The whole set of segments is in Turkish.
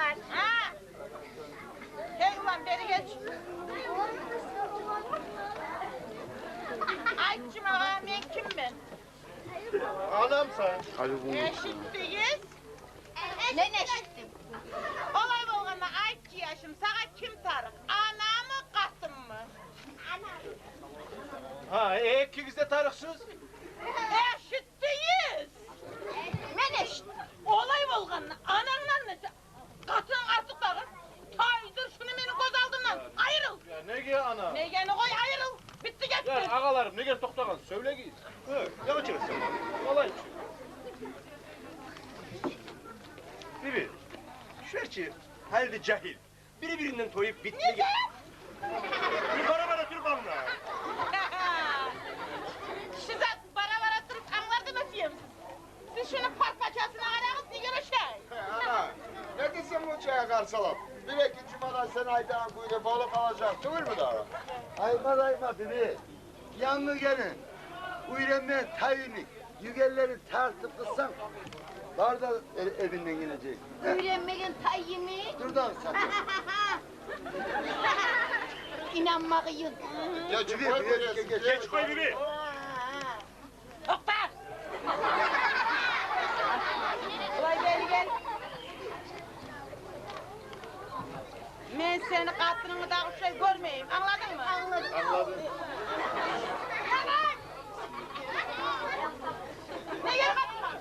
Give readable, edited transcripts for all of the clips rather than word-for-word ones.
var. Ha! Hey ulan beri geç. Ayçım ağa, ben kim ben? Anam sen. Eşittiyiz. Ne eşittim? Olay olğanda ayçı yaşım, sana kim tarık? Ana mı, katın mı? Ha, ikiniz de tarıksız. Eşittiyiz. Ben eşittim. Olay olğanda ananla ne? Katın artık bakın. Taydır şunu benim göz aldımdan. Ayrıl. Ya ne ki ana? Ne gene koy ayrıl. Bitti gitti. Ya ağalarım ne gel toktakan söyle git. Evet, yavaş yavaş söyle. Olay bir şey. Bibi, şerçi halde cahil. Biri birinden toyup bitti. Ne gel? Bir bana Türk'anla. Size bara durup anlardınız ya siz. Siz şunu parpaçasına aranız ne göre şey. Ana, ne desem o çaya karşılam. Bir iki cumadan sen aydan kuyruğu balık alacak, değil mi daha? Ayma bibi. Yanlı gelin. Uyrenmen tayinik. Yügelleri tartıp kızsan, var da evinden inecek. Öğrenmeyin tayyimi. Dur da sen. İnanmayın. Ya cübe, Geç koy Bibi. Oktar! Olay gel. Ben seni katırını da şey görmeyeyim, anladın mı? Anladım. Ne gel katırma?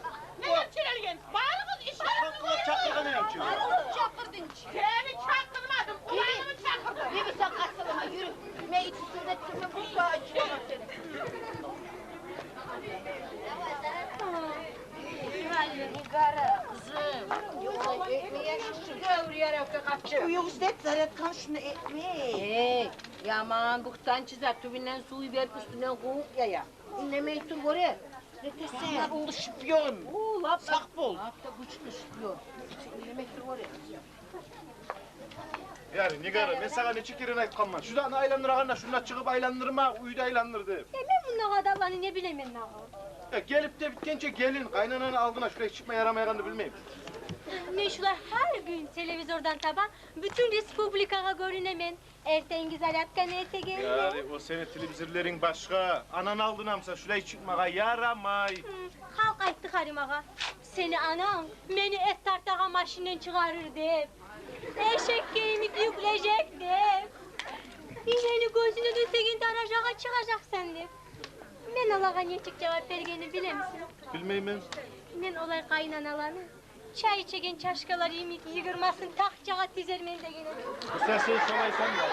Ne gel çilergen? Bağırımız işlerimiz Kulak çaktırganı yapıyor. Çakırdın. Seni çaktırmadım, kulağımı çakırdım. Yürü sen kaçsalama yürü. Meyit üstünde tümü bu sağa açıyorum seni. Nigara kızım. Yoksa ekmeğe şişir. Gövriye kaçır. Uyuzdet zaretkan şunu ekmeği. Hey, yaman buktan çizer, tübünden suyu ver üstünden kovuk ya. İnlemeyi tur oraya. Ne Bunlar desin? oğlu şipyon. Oo, lap Sak bol. Lap da güçlü şiyor. İnlemeyi tur oraya. Yani Nigara, ben sana ne çekirin aytkanman. Şuradan aylandır ağına, şundan çıkıp aylandırma, uyda aylandırdı. Ben bunun adamlarını ne bileyim ben ağam. Ya gelip de bitkince gelin, kaynananı aldına şuraya çıkma yaramayaranı bilmeyim. Meşhular her gün televizyondan taban bütün Respublika'ya görünemen. Erten güzel yapkan ete geldi. Yani o senin televizörlerin başka. Anan aldın amsa şuraya çıkmaya yaramay. Halk ayttı Harim ağa. Seni anan beni et tartağa maşinden çıkarır deyip. Eşek kemik yükleyecek deyip. İğneni gözüne düzegin taracağa çıkacak sen deyip. Ben olağa ne çık cevap vergeni bile misin? Bilmeyim ben. Ben olay kaynanalanı. Çay içegen çaşkalar yemek yığırmasın takçağa dizermen de gene. Sen solaysan da.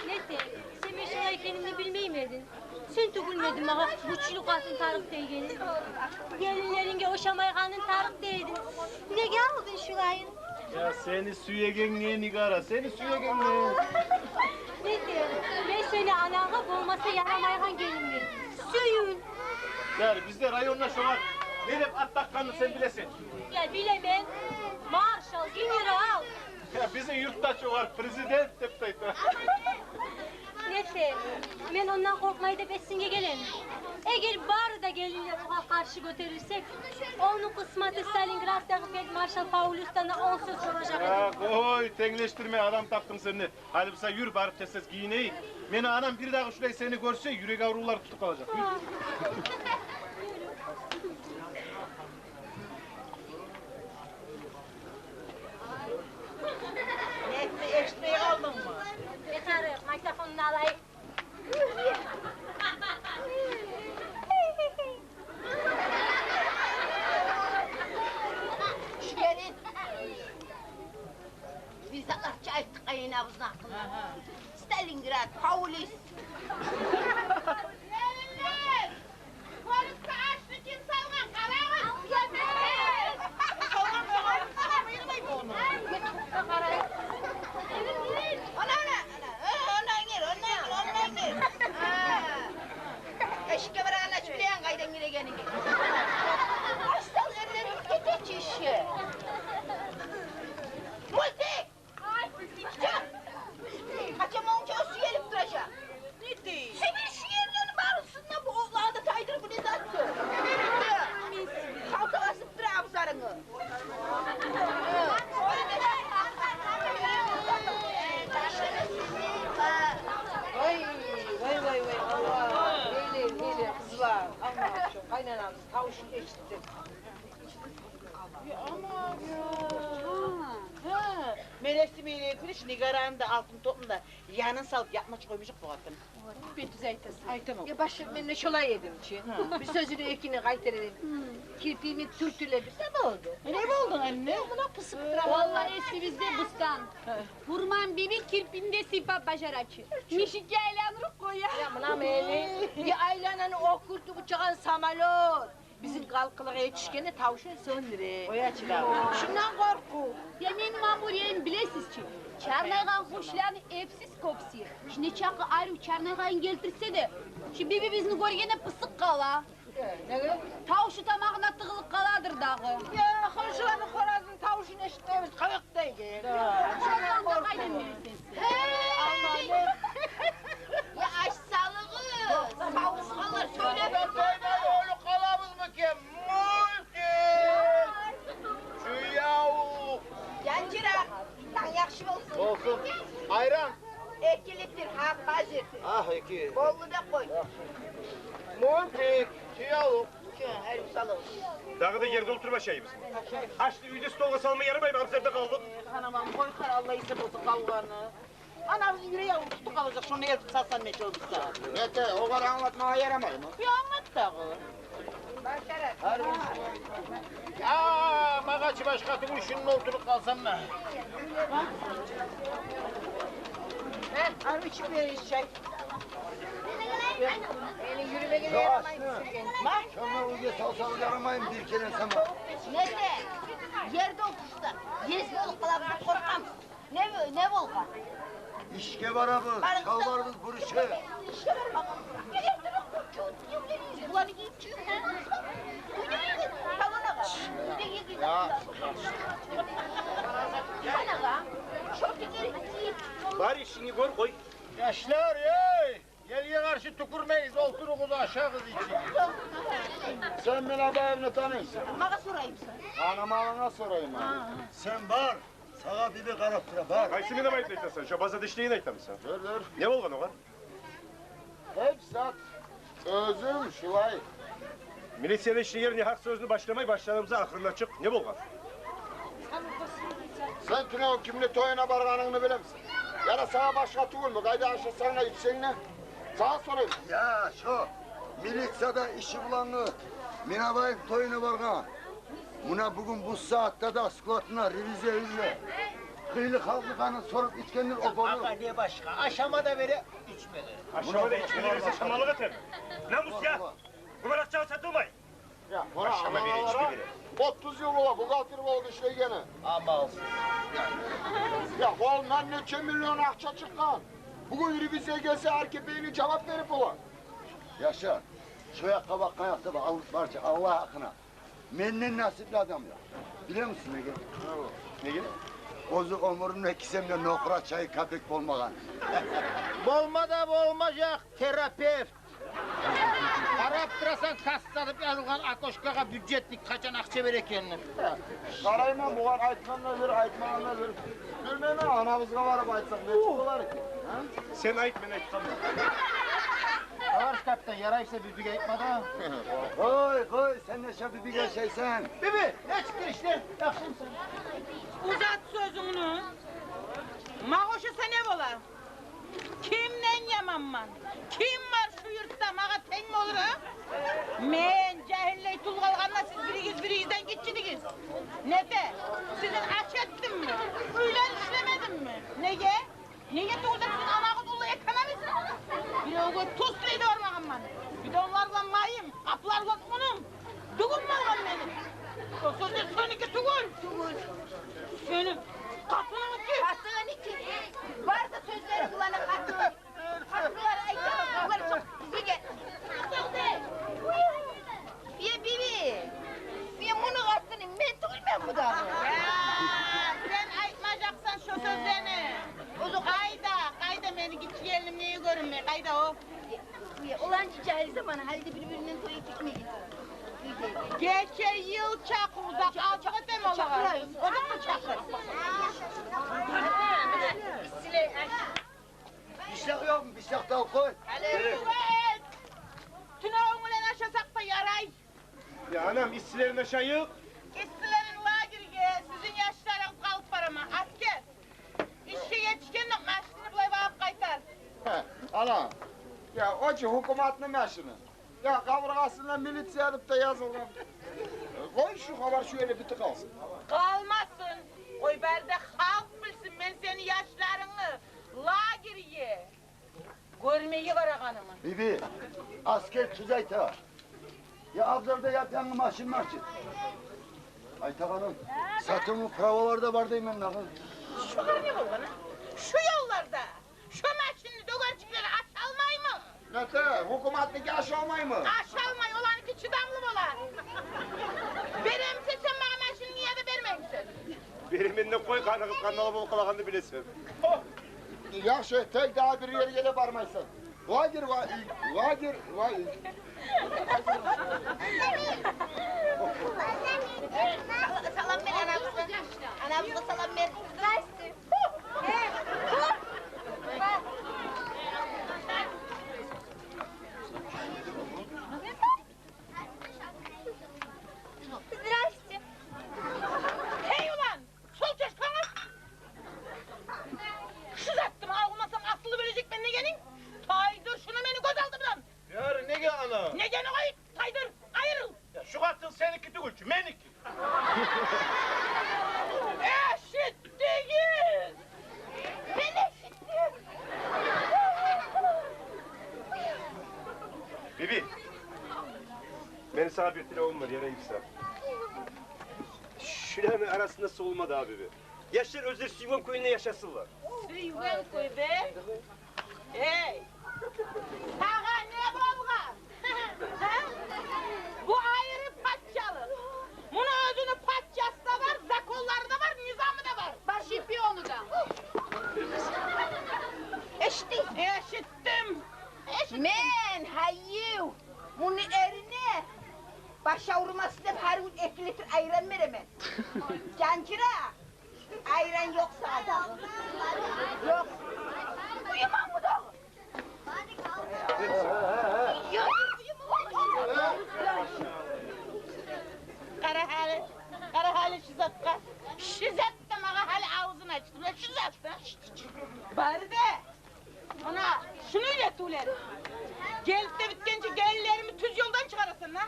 Ne de? Sen meşalay kendini bilmeyi miydin? Sen tugulmedin ağa, güçlü kadın Tarık deygeni. Gelinlerine o şamayganın Tarık deydin. Ne geldin şu ayın? Ya seni süyegen Nigara, seni süyegen ne? Ne de? Ben seni anağa bulmasa yaramaygan gelindim. Söyün. Yani bizde rayonla şu var. Ne dep at takkanını sen bilesin. Ya bilemem. Marshal, general. Ya bizim yurtta şu var, prezident dep dayta. Neyse, ben ondan korkmayı da besinge gelem. Eğer bari da gelinle ona karşı götürürsek, onun kısmetı Stalingrad'daki Feldmarşal Paulus'tan onsuz soracak. Ya koy, tenleştirme adam taptım seni. Hadi bir sen yürü barıp tez giyineyi. Beni anam bir daha şurayı seni görse yürek avrular tutup kalacak. Yürü. Ekmeği aldın mı? Yeter, mikrofonunu alayım. Şu gelin. Biz de çay tıkayın havuzun hakkında. Stalingrad, Paulus. Gelinler! Polisi açtı kim salgan kalamaz. Eşike bırakın aç bileyen kaydan yine gelin. Asıl evlerin geç işi. Müzik! Çık! Kaçamam ki o su gelip duracak. Ne değil? Sibir şu yerlerini Melekli bir kuruş nigaranda altın toplumda yanın salıp yapmaç koymuşuk bu kadın. Bitti zeytesi. Ay tamam. Ya başım ben ne şolay yedim için. Bir sözünü ekini kaytarayım. Kirpiğimi türtüledim. Ne oldu? Ne oldun anne? Buna pısıp duramam. Vallahi esimizde bustan. Hurman bibi kirpinde sipa başaraçı. Mişik yaylanırık koya. Ya mına meyli. Bir ailenin okurdu bıçağın samalot. Bizim kalkılığa yetişkene tavşan söndüre. Oya çıra. Şundan korku. Yemin mamuriyen bilesiz ki. Çarnaygan kuşlarını evsiz kopsiye. Şimdi çakı ayrı çarnaygan getirse de. Şu bibi bizni görgene pısık kala. Ne? Tavşu tamağına tıkılık kaladır dağı. Ya komşuların korazın tavşan eşitmemiz kayık değil. Şundan da kayden bilirsiniz. Ya aşsalığı. Tavşanlar söyle. Oğlu kalamız mı ki? Şu yahu. Yancırak. Lan yakşı olsun. Olsun. Ayran. Ekiliktir, ha hazır. Ah iki. Bollu da koy. Multik. Şu yahu. Şu her salı. Daha da yerde oturma şeyimiz. Açtı üyde stoğa salma yaramayın hapserde kaldık. Hanımam koy kar Allah ise bozuk kavganı. Anamızın yüreği tuttu kalacak şunu yer satsan ne olursa. Nete o kadar anlatmaya yaramayın mı? Bir anlat da kız. Başarı. Ya magaçı başkatımın şunun oturup kalsam mı? Al içip veririz çay. Beni yürüme gibi yaramayın. Bak. Şunlar uca salsalı yaramayın bir kere sana. Neyse, yerde okuşlar. Yes volkalar korkam. Ne volka? İşke varabız, şalvarımız buruşu. İşte ver bakalım. Gel Ulan giyip çıkın. Tavana bak. Ya. Sana bak. Şortikleri giyip. Bari işini gör koy. Yaşlar ey! Geliye karşı tükürmeyiz, oturukuz aşağı kız için. Sen beni bu evini tanıyorsun. Bana sorayım sen. Anama alana sorayım ha. Sen var, sağa bibi karaptıra var. Kaysını da mı ayıtlayın şu baza dişliğini ayıtlayın sen. Dur. Ne olgan o var? Hep sat. Özüm şulay. Milisiyada işin yerine hak sözünü başlamayı başlarımıza ahırına çık. Ne olgan? Sen tüne o kimli toyuna barganını bilir misin? Ya da sana başka tuğul mu? Kaydı aşağı sana yükseğine. Sana sorayım. Ya şu milisiyada işi bulanı. Minabayım toyuna bargan. Buna bugün bu saatte de skotuna revize. Kıyılı kaldıkanı sorup içkendir o konu. Aga ne başka? Aşamada beri içmeli. Aşağıda içmelerimize şamalık atar. Namus ya! Bu kadar çağı satılmayın. Ya bana Aşama biri, içki analara biri. 30 yıl ola bu katır oldu işte gene. Ama olsun. Ya kolundan neçe milyon akça çıkan. Bugün revize gelse erkeğini cevap verip olan. Yaşar, şu yakka kayakta bak barca Allah hakkına. Menden nasipli adam ya. Biliyor musun ne gelin? Ne gelin? Bozuk omurumla kisemle nokra çayı kapek bolmagan. Bolma da bolmayacak terapevt. Araptırasan kaslanıp yalıgan akoşkaga büdjetlik kaçan akçe verek kendine. Karayma buğan aytmanla ver, aytmanla ver. Bilmem ha, anamızga varıp aytsak ne çıkılar ki? Sen ayıt ben ayıt. Avar kaptan yaraysa düdüge etmeden. Koy, sen de şabi bir geçeysen. Bibi ne çıktı işte? Yapsın sen. Uzat sözünü. Mağuşu sen ev ola. Kimden yamanman? Kim var şu yurtta? Mağa ten mi olur ha? Men cahilley tulgalganla siz biriyizden geçidiniz. Ne de? Sizin aç ettim mi? Uylan işlemedim mi? Neye? Neye tuğda sizin anağın ulu ekonomisi? Bir oğlu tuzluydu ormağımman. Bir de onlarla mayım, kaplarla unum. Dugum mu olan benim? O sözler seninki tugul. Senin kapının ki. Katığın iki. Varsa sözleri kullanın katığın. Katığları ayıklamam. Bunları çok bizi gel. Bir bibi. Bir bunu kattın. Ben tutmam bu da. Ya sen aytmayacaksan şu sözlerini. Kayda beni git yiyelim neyi görünme. Kayda o. Ulan cahil zamanı halde birbirinden toyu gitmeyin. Geçen yıl Çakır'da kalçak dem olur. O da mı Çakır? Bişak yok mu? Bişak da koy. Evet. Tünavun ulan aşasak da yaray. Ya anam işçilerin aşağı yok. İstilerin lagirge sizin yaşlarınız kalıp var ama asker. Ana. Ya o ki hükümetin meşini. Ya kavrasında militsiye edip de yazılgan. Koy şu haber şöyle biti kalsın. Kalmasın. Oy berde halk bilsin ben senin yaşlarını. Lagiriye. Görmeyi var ağanımın. Bibi, asker tüzey ta. Ya abzarda yapan maşın. Aytak Hanım, satımı pravalarda vardayım ben nakıl. Şu kadar ne oldu bana? Şu yollarda. Şu maşinli dögercikleri aşalmay mı? Nete, hükümetlik aşağımay mı? Aşalmay olan iki çıdamlı bola. Veremse sen bana maşini niye de vermeymişsin? Biriminle koy kanakıp kanala bol kalakandı bilesin. Yaxşı, tek daha bir yere gele barmaysın. Vagir. Salam ver anamıza. Anamıza salam ver. Здрасте. Здрасте. Hey ulan! Sol çeş kanat! Kız attım almasam asılı verecek ben ne gelin? Taydır şunu beni göz aldı lan! Yarın ne gel ana? Ne gene koy? Taydır ayrıl! Ya şu katın seninki değil, meniki. Eşittiyiz! Ben eşittim! Bibi. Benim sana bir telefon var, yere gitsen. Şuranın arasında soğulmadı abi be. Yaşar Özer Suyvan köyünde yaşasınlar. Suyven koy be! Hey! Sağa ne bolgan? Bu ayrı patçalı. Bunun özünü patçası da var, zakolları da var, nizamı da var. Baş ipi onu da. Eşittik. Eşittim. Men hayyu. Bunu erine. Başa vurmasın hep her gün 2 litre ayran veremen. Cancıra. Ayran yoksa adam. Yok. Uyumam mı da? Yok. Kara hali şizatka. Şizatta mağa hali ağzını açtım. Ne şizatta? Bari de. Ona şunu ilet ulen. Gelip de bitkince gelinlerimi tüz yoldan çıkarasın la.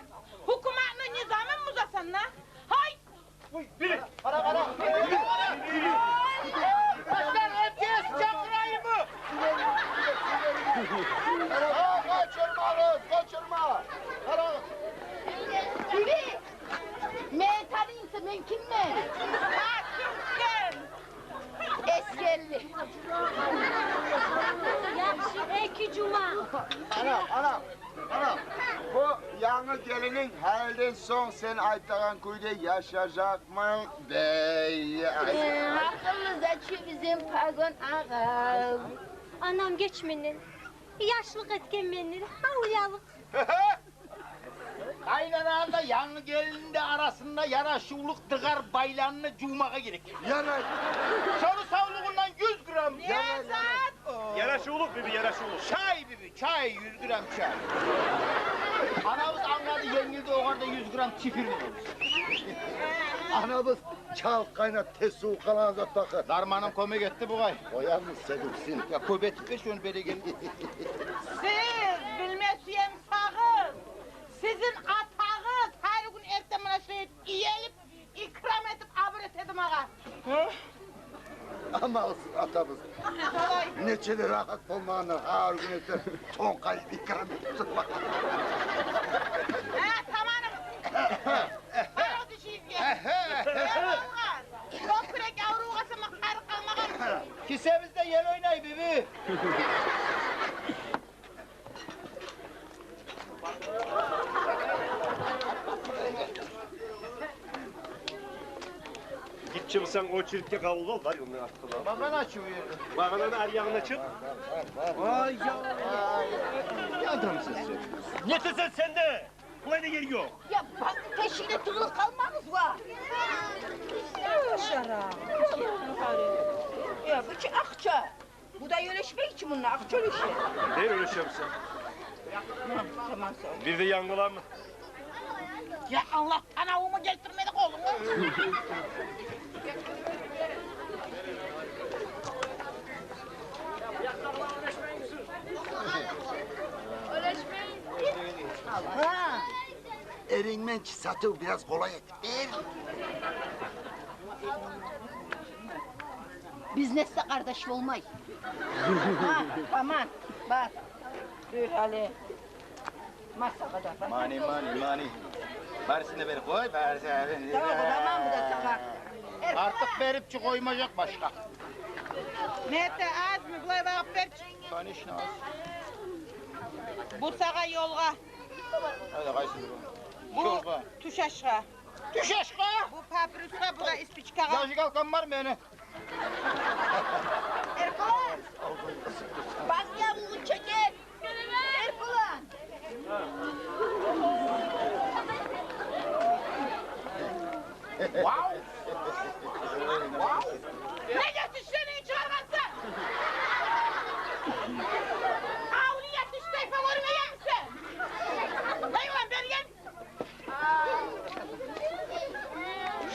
Hukumatını nizamın muzasın la. Hay! Biri. Başlar herkes çakırayım mı? Kaçırma. Bibi. Men tanıyınsa men kim men? Hakkımken! Eskerli. Yaxşı, iki cuma. Anam. Bu yanı gelinin halden son sen aytağın kuyda yaşayacak mı? Hakkımızda ki bizim pagon ağam. Anam geçmenin. Yaşlık etken menir. Havlayalık. Kaynanağında yanlı gelinin de arasında yaraşıvlık dıgar baylanını cumağa gerek. Yana. Soru savluğundan 100 gram. Yaraşıuluk bibi, yaraşıuluk. Çay bibi, çay 100 gram çay. Anamız anladı yengildi o kadar 100 gram çifir mi? Anamız çal kaynat tez soğuk kalan zat bakır. Darmanın komik etti bu gay. O yalnız sedipsin. Ya köbet ver şunu beri gel. Siz bilmesiyen sağız. Sizin atağız her gün ertemine şey yiyelip ikram edip abret edim ağa. Ama olsun atamız. Neçeli rahat olmağını her gün eter. Ton kalp ikram etsin. Tamam. Para düşeyim ya. Çok kürek yavru kasama karı kalmagan. Kisemizde yel oynay bibi. Git çıksan o çirkte kavul ol var ya onun aklına. Bakan açıyor. Bağının ayağına çık. Vay ya. Ne adamsın sen? Netesin sen de? Bu ne yer yok? Ya bak peşine tığılık kalmamız var. Ya bu ki akça. Bu da yöleşmek için bunun akça işi. Ne öyle şey yapsın? Tamam sağ ol. Bir de yangılan mı? Ya Allah tanavımı getirmedik oğlum. Menenç satı biraz kolay et. Biz nesle kardeş olmayız. Ha, aman bak. Dur Ali. Masa kadar. Mani. Barisini beri koy, barisini. Tamam bu da sana. Artık beripçi koymayacak başka. Nerede az mı? Buraya bakıp ver. Bana işine az. Bu sağa yolga. Hadi kaysın. Bu Yolga. tuş aşağı. Düş aşağı. Bu paprika, bu da ispiçka. Yaşı kalkan var mı yani? Erkulan! Bak yavrunu çekin! Erkulan! Wow. Ne yetişlerini çıkarmazsın? Avlu yetiş tayfa görmeye misin? Dayı lan beri gel.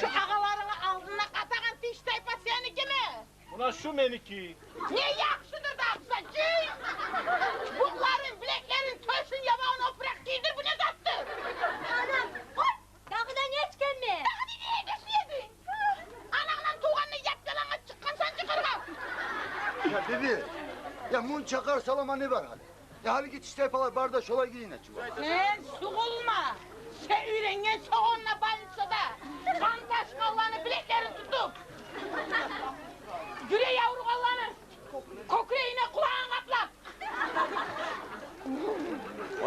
Şu ağalarını aldığına katakan diş tayfa seninki mi? Buna şu meniki. Niye yakışıdır da aksa cüy? Bukların, bileklerin, töşün yabağını oprak giydir, bu ne zattı? Anam, koy! Dağıdan hiç gelme. Hadi niye besliyedin? Ananla tuğanını yapyalana çıkkan sen çıkarma. Ya dedi, ya mun çakar salama ne var hadi? Ya hadi git işte falan bardaş olay yine çuval. Sen suğulma. Sen ürengen soğunla balsa da. Kantaş kallanı bileklerini tutup. Yüre yavru kallanı. Kokreğine kulağın kaplat.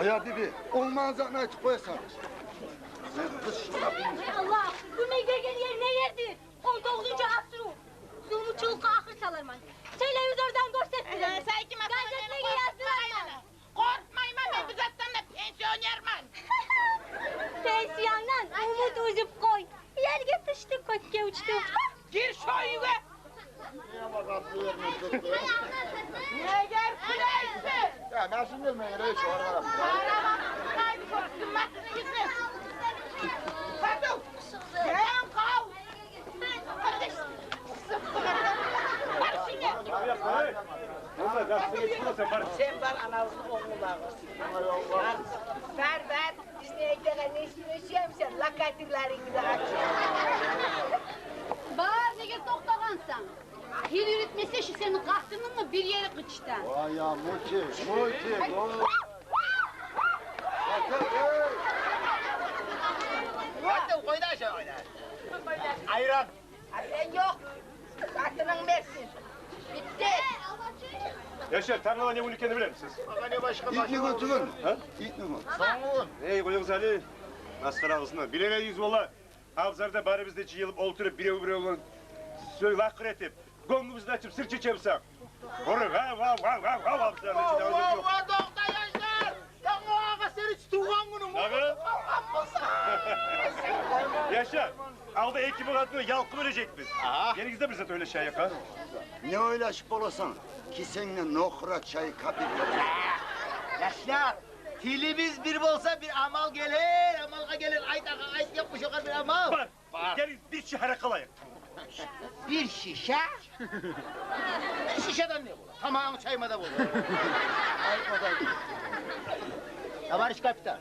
Aya bibi, olmaz ne açık koyasana. Ey Allah, bu ne gergen yer ne yerdi? 19. asrı. Zulmü çılgı ahır salarman. Televizyondan gösterdiler. Sen kime Gazeteye yazdılar. Korkmayma ben bizattan da pensiyonerman. Pensiyandan umut uzup koy. Yer yatıştı kokke uçtu. Gir şu eve. Ne gel kuleysi. Ya ben şimdi mi reis var? Kahraman haydi korktun matını gitsin. Hadi. Gel kal. Hadi. Hadi şimdi. Sen var anasını oğlunu bağırsın. Ver. İsteyecekler ne istiyorsun sen? Lakatirlerini de aç. Bağır ne gel toktagansan. Hil yürütmese şu senin kahtının mı bir yere kıçtan. Vay ya muti, gol. Hadi koy da aşağı oyna. Ayran. Sen yok. Aklının versin. Bitti. Yaşar tarlada ne ülkeni bilir misiniz? Bak ne başka İlk mi götürün? Ha? İlk mi? Songun. Ey koyunuz Ali. Asker ağzına. Bilemeyiz valla. Avzarda bari bizde çiğılıp oturup bire olan söyle lakır etip. Gongumuzu açıp sır çiçeğimsek. Vurun ha vav avzarda içinde öyle yok. Var dokta yaşlar. Ya o ağa sen hiç tuğan bunu mu? Abi. Yaşar. Aldı ekibi kadını yalkı verecek biz. Aha. Yenigizde bir zaten öyle şey yakar. Ne öyle aşık olasan ki seninle nokra çayı kapıp. Yaşlar. Tilimiz bir olsa bir amal gelir, amalga gelir. Ayt yapmış o kadar bir amal. Var. Gelin bir şehre kalayım. Bir şişe. Bir şişeden ne bu? Tamam çayma da bu. Ne var iş kapitan?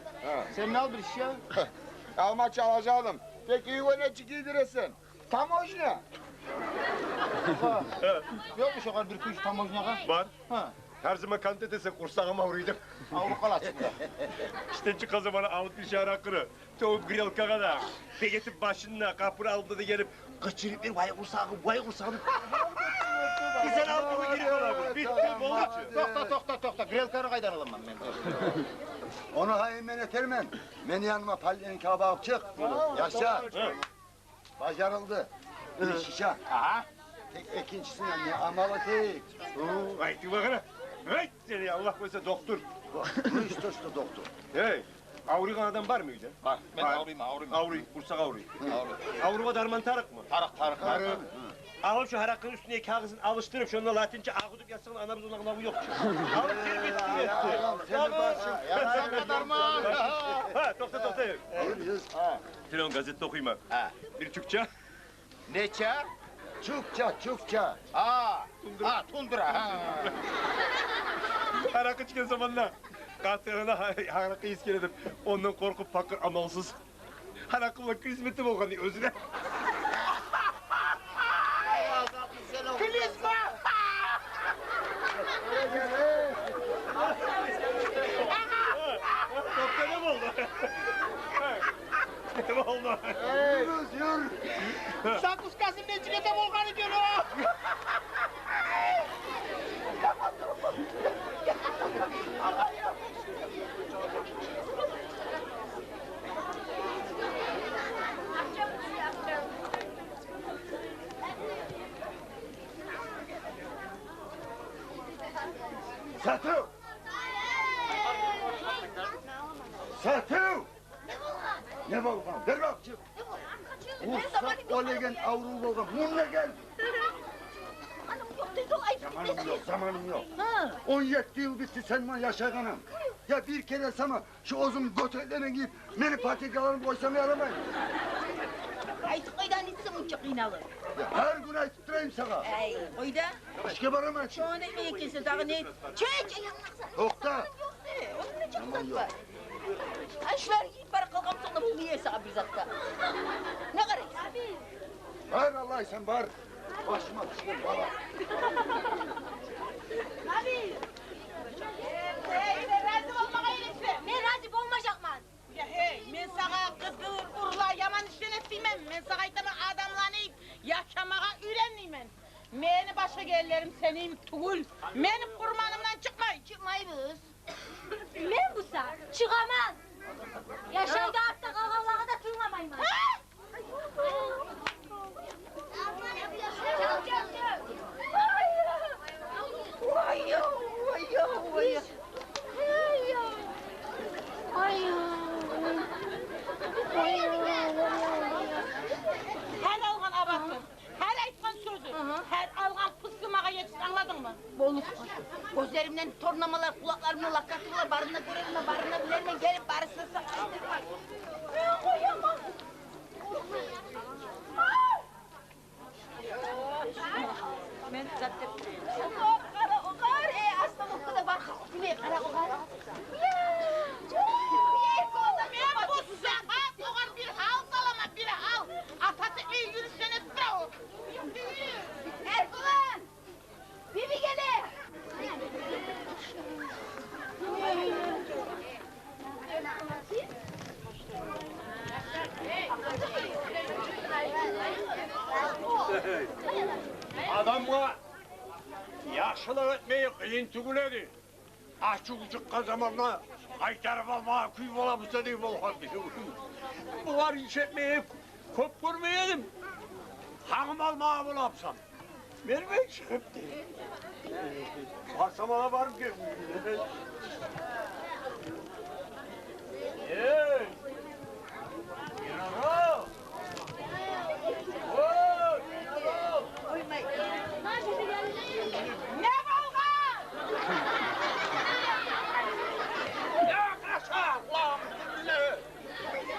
Sen ne al bir şişe? Alma çalacağım. Peki ne giydiresin? Tam orijinal. Yokmuş o kadar bir kuş tam orijinal. Var. Ha. Her zaman kante dese kursağıma uğraydım. Avrupa açıkta. İşte çık o zaman avut bir şehre akırı. Çoğu griyalka kadar. Begetip başına kapını aldı da gelip kaçırıp bir vay kursağım. Güzel altılı giriyor abi. Bitti bolu. Tokta. Grelkarı kaydan alamam ben. Onu haymen etermen. Beni yanıma palyenin kabı çık. Yaşa. Başarıldı. Bir şişe. Aha. Tek ikincisinden ne amalı tek. Haydi bakana. Haydi seni Allah koysa doktor. Bu işte doktor. Hey. Avruyan adam var mıydı? Bak ben Var. avruyum. Avruy, kursak avruy. Avruva darman tarık mı? Tarık. Alıp şu harakın üstüne kağıdını alıştırıp şununla latince ağudup yazsana anamız ona kılavı yok. Alıp bir bitsin etti. Senin başın. Ya sen kadar mı? Ha, doktor. Telefon gazete okuyayım ben. Ha. Bir Türkçe. Ne ça? Çukça. Tundra. Ha. Harakı çıkan zamanla. Kahtırına harakı iskeledim. Ondan korkup fakir amalsız. Hani akıllı krizmetim olgan özüne. Klizma! Doktor ne oldu? Ne oldu? Yürü. Sakız kasım necilete volkanı diyor o! Satı! Satı! Ne volkan? Ver bak çık. Usta olegen avru volkan. Bununla gel. Anam yok dedi, ay Zamanım yok, zamanım yok. 17 yıl bitti sen bana yaşayanım. Ya bir kere sana şu ozum götürlerine giyip beni patikalarını boşsamaya aramayın. Ay koydan içsin uçuk kıynalı. Ya her gün ayıttırayım sana. Ay koyda. Başka baramayın. Şu an ekmeğe kesin daha ne? Çek yanlarsan. Tokta. Onun ne çok zat var. Ay şular yiyip para kalkam sonra bunu yiyese bir zatta. Ne karayız? Hayır Allah sen var. Başıma düşme bana. Abi! Razı olmaya iyileşme. Ben razı olmayacakman. Ya hey, ben sana kızgır, urla, yaman işten etmeyeyim. Ben sana aytama adamlanayım, yaşamaya öğrenmeyeyim. Beni başka gellerim seneyim tuğul. Benim kurmanımdan çıkmayın. Çıkmayız. Ben bu saat çıkamaz. Yaşayda artık ağalara da tırmamayım. Vay ya, vay ya, vay ya. Her algan abattın, her aytkan sözü, her algan fıskımağa yetişti, anladın mı? Boluk. Gözlerimden tornamalar, kulaklarımdan lakatırlar, barına görevime, barına bilerime gelip barısına saklayın. Ben koyamam. Ben zaten... Kara ogar, aslan o kadar var. Bile kara ogar. Ya, çok iyi konuda. Ben bu sakat oğan bir hal salama, bir hal. Atası iyi yürüsene sıra o. Erdoğan! Bibi gele! Adamla yaşlılık etmeyi kıyın tügüledi. Açık zamanla kaytarıp almaya kuyum olamızda değil volkan bizi. Bunlar iş etmeyi kop görmeyelim. Hanım almaya bulamsam. Vermek şöpti. Varsamana varım ki. Hey! Yanaro! Oy! Yanaro! Ne volkan? Ya kaçak lan!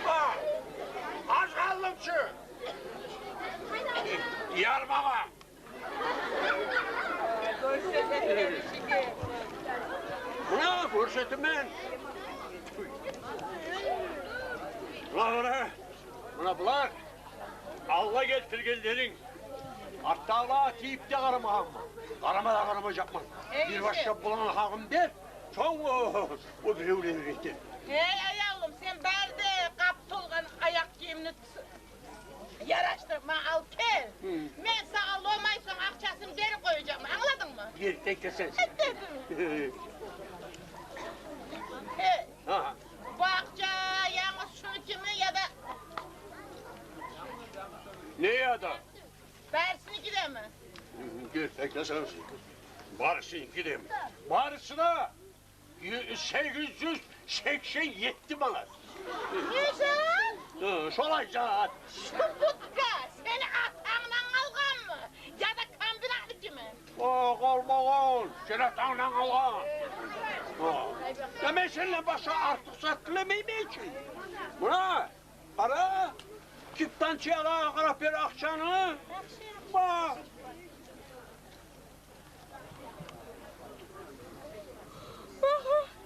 Bak! Az kaldım şu! Yar baba! Buna fırsatım ben! Buna bular! Allah getirgenlerin! Hatta Allah deyip de karamağım. Karamadan karamayacakmaz. Bir başka bulan hağım der, çok o bir öğrenir. Hey ayağım, sen berde kaptolgan ayak giyimini yaraştırma al kel. Ben sana lomaysan akçasını geri koyacağım, anladın mı? Bir tek de sensin. Dedim. Hey, Ha. bakça yalnız şunu kimi ya da Ne ya da? Bersin'i gide mi? Bir tek de sensin. Varsın gideyim. Varsına 887 bana. Güzel. Şolayacak. Şu tutka, seni atandan algan mı? Ya da kambinaklı kimi? Olmağın, şeretanla algan. Demek seninle başa artık sattırlamayayım için. Buna para, kiptan çiyala karap bir akçanı. Bak.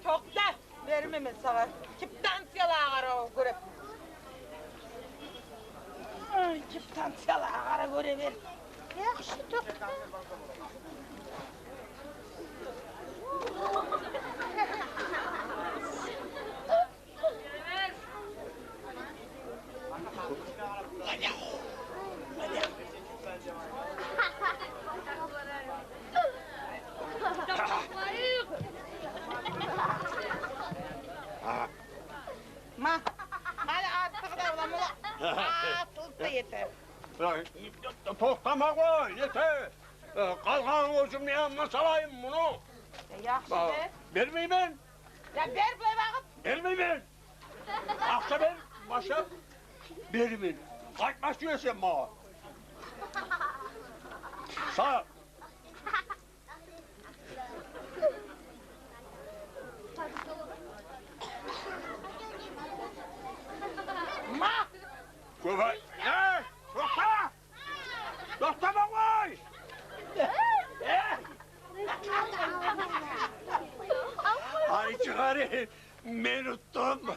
Çok da vermem sana. Kiptansiyalar o grup. Çıptansiyala ağara göre ver. Yakşı doktor. Ma, hadi artık da ulan atılıp da yeter. Toktama koy, yeter. Kalkan olsun ne masalayım bunu. Yakşı ver. Vermeyeyim ben. Ya ver bu vakit. Vermeyeyim ben. Akşam ben başa verimin. Kaç maç yiyorsun bana? Sağ. Ma. Koy. Ne? Toktama. Toktama koy. Ay çıkarı. Ben unuttum.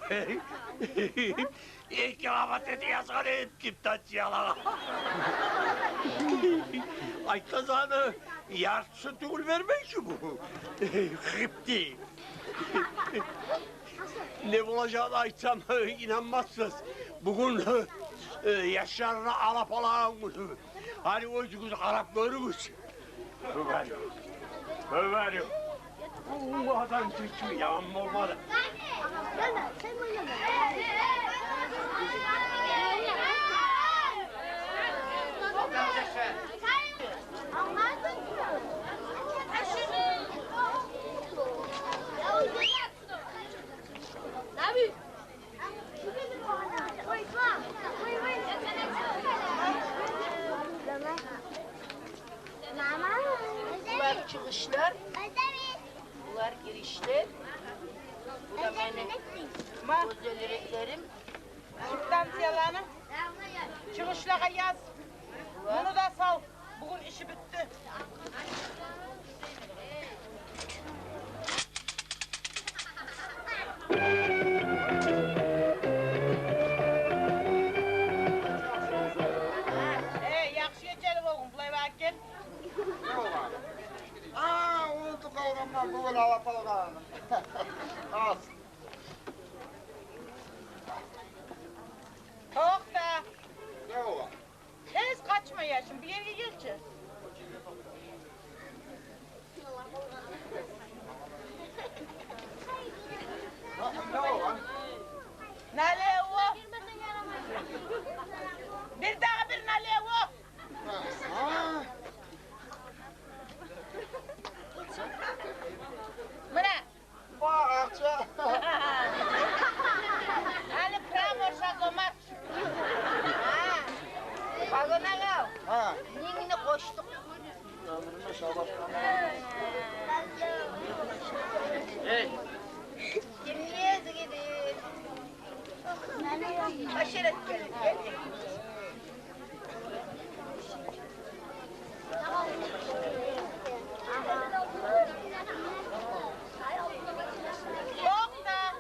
İlk yalamat dedi yazarım. Kimtaç yala. Ay kazanı. Yarısı tuğul vermek ki bu. Hıpti. Ne bulacağını açsam inanmazsınız. Bugün yaşlarına Arap olan hani o yüzden Arap görürüz. Ömer. Bu adam Türk'ü yalan mı olmadı? Bunlar çıkışlar. Bunlar girişler. Bu da benim özelliklerim. Çıptansiyalarını çıkışlara yaz. Bunu da sal. Bugün işi bitti. Yakşı geçelim oğlum. Bulay bakın. Unuttuk kavramlar, bugün hava kalkanı. Az. Tok da. Ne ola? Tez kaçma ya şimdi bir yere geleceğiz. Ne ola? Nalevo. Bir daha bir nalevo. Ha? Bu ne? Bak akça. Ali pramo şagomat. Vagona kal. Ha. Ningini koştuk. Ömrüme şabak. Kimliğe gidin. Aşiret gelin. Yok da.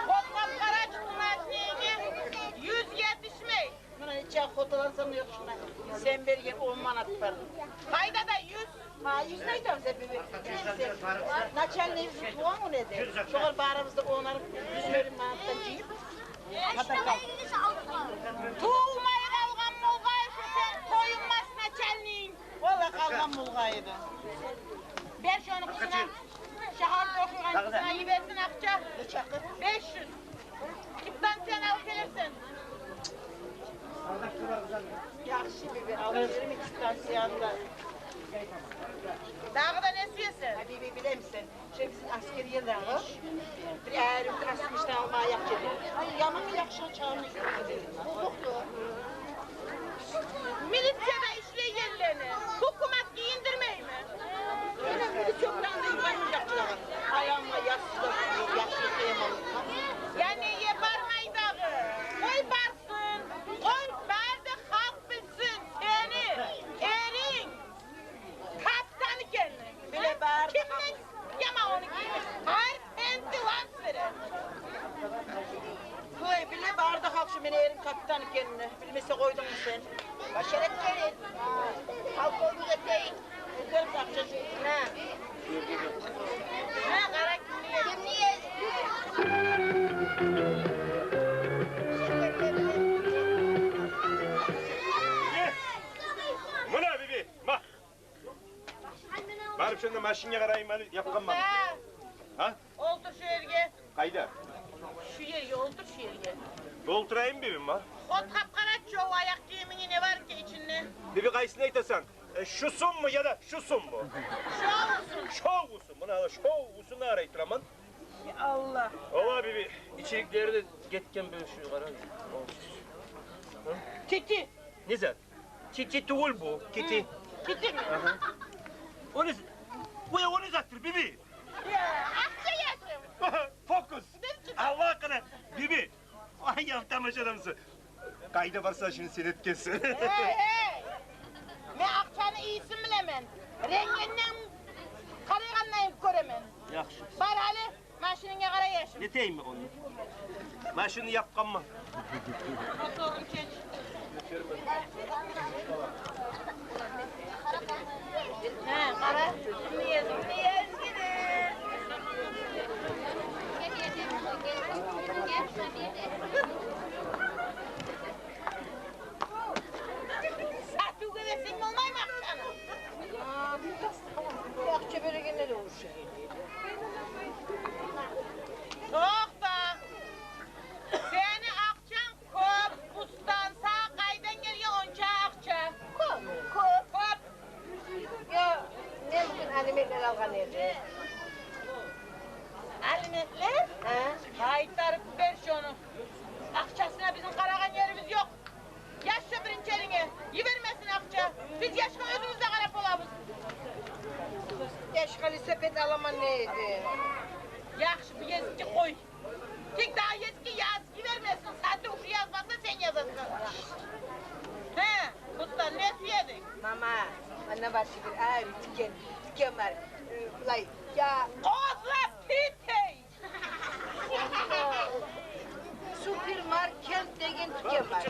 Kolkap karaç bunlar neyine? 100 yetişmeyin. Buna içe fotoğrafını yok şuna. Sen bir yer 10 manat ver. Kayda da 100. Ha 100 neydi sen bir? Naçalni tuğan mı neydi? Şoğal bağrımızda onarıp 100 verin manattan ciyip. Tuğmayı kavgan mulgayı şu sen koyunmasına çelliğin. Valla kalkan bulgaydı. Ver şu onu kızına. Şahar koşuğun kızına iyi versin akça. Ne çakır? 500. Kiptan sen al gelirsin. Yakşı bir alırım iki tansiyanda. Dağı da ne süyesin? Habibi bilir misin? Şey bizim askeri yılları. Bir eğerim kasmışlar almaya yakçıdır. Ay yaman mı yakşı çağırmış? Bulduktu. Milisyada işleyen yerlerini. Hukumet giyindirmeyi mi? Yine bir çok randayım ben yakçılara. Ayağıma yassıda yakşı kıyamam. Ya neye barmayı dağı? Koy barsın. Koy bardı halk bilsin seni. Erin. Kaptanı kendini. Bile bağırdı. Kimden yama onu giymiş? Her penti lansları. Koy bile bağırdı halk şu beni erim kapitanı kendine. Bilmesi Barıp şunda maşineye karayım hadi yapkan bana. Ha? Oldur şu yerge. Kayda. Şu yerge, oldur şu yerge. Doldurayım birim ha. O kapkara çoğu ayak giyimini ne var ki içinde? Bibi kaysın eytesen. Şusun mu ya da şusun mu? Şovsun. Şovusun. Buna da şovusun arayıtır aman. Allah. Ola bibi. İçerikleri de getken böyle şu yukarı. Kiti. Ne zat? Kiti tuğul bu. Kiti. Kiti mi? O ne? Bu ya o ne zattır bibi? Ya, akça yedim. Fokus. Allah aşkına. Bibi. Ay yaptamaş adamsın. Kayda varsa şimdi senet kesin. Hey hey. Me akçanı iyisin bilemen. Renginden karıganlayıp göremen. Yaxşı. Bar hali maşinine kara yaşım. Ne teyim mi onu? Maşını yapkan mı? Motorun keç. He kara. Niye gider? Satı göresin olmay mı akçanı? Akça böyle gene de olur şey. Çok da. Seni akçan kop, bustan sağ kaydan geliyor onca akça. Kop. Kop. Ya ne bugün animeler algan nerede? Alimentler? He? Kayıtları ver şunu. Akçasına bizim karagan yerimiz yok. Yaş sömürün çeline. Yivermesin akça. Biz yaşka özümüzde kara polamız. Eşkali sepet alaman neydi? Yaxşı bir yazıcı koy. Tek daha yazıcı yaz. Yivermesin. Saatte uşu yazmakla sen yazasın. He. Musta ne siyedin? Mama, bana başı bir ağrı tiken var. Lay, ya Kozla pitey. süpermarket degen tiken var.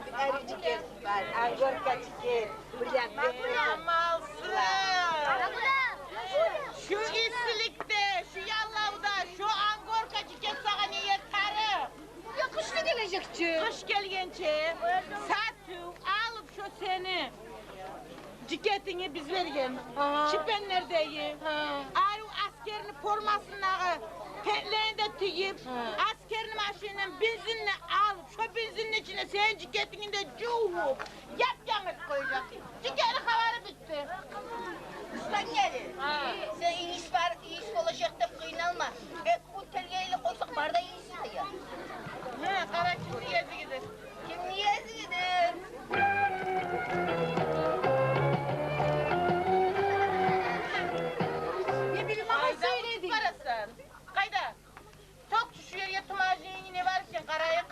Bir ağrı tiken var, angorka tiken, brillant Yamalsın. Şu istilikte, şu yallavda, şu angorka ciket sağa ne yeter? Ya kışta gelecekçi. Kış gelgençe satı alıp şu seni ciketini biz vergen. Şipenlerdeyi. Arı askerini formasını petlerini de tüyüp askerini maşinen benzinle alıp şu benzinin içine senin ciketini de cuhup yap koyacak. Ciketi havarı bitti. Sen gelin. Sen iyisi var, iyisi olacak da kıynalma. Bu telgeyle koysak barda iyisi ya. He, kara şimdi yezi gider. Kim niye gider? Ne bileyim ama Ayda söyledin. parasın. Kayda. Tok şu yere tumacın ne var ki karayık.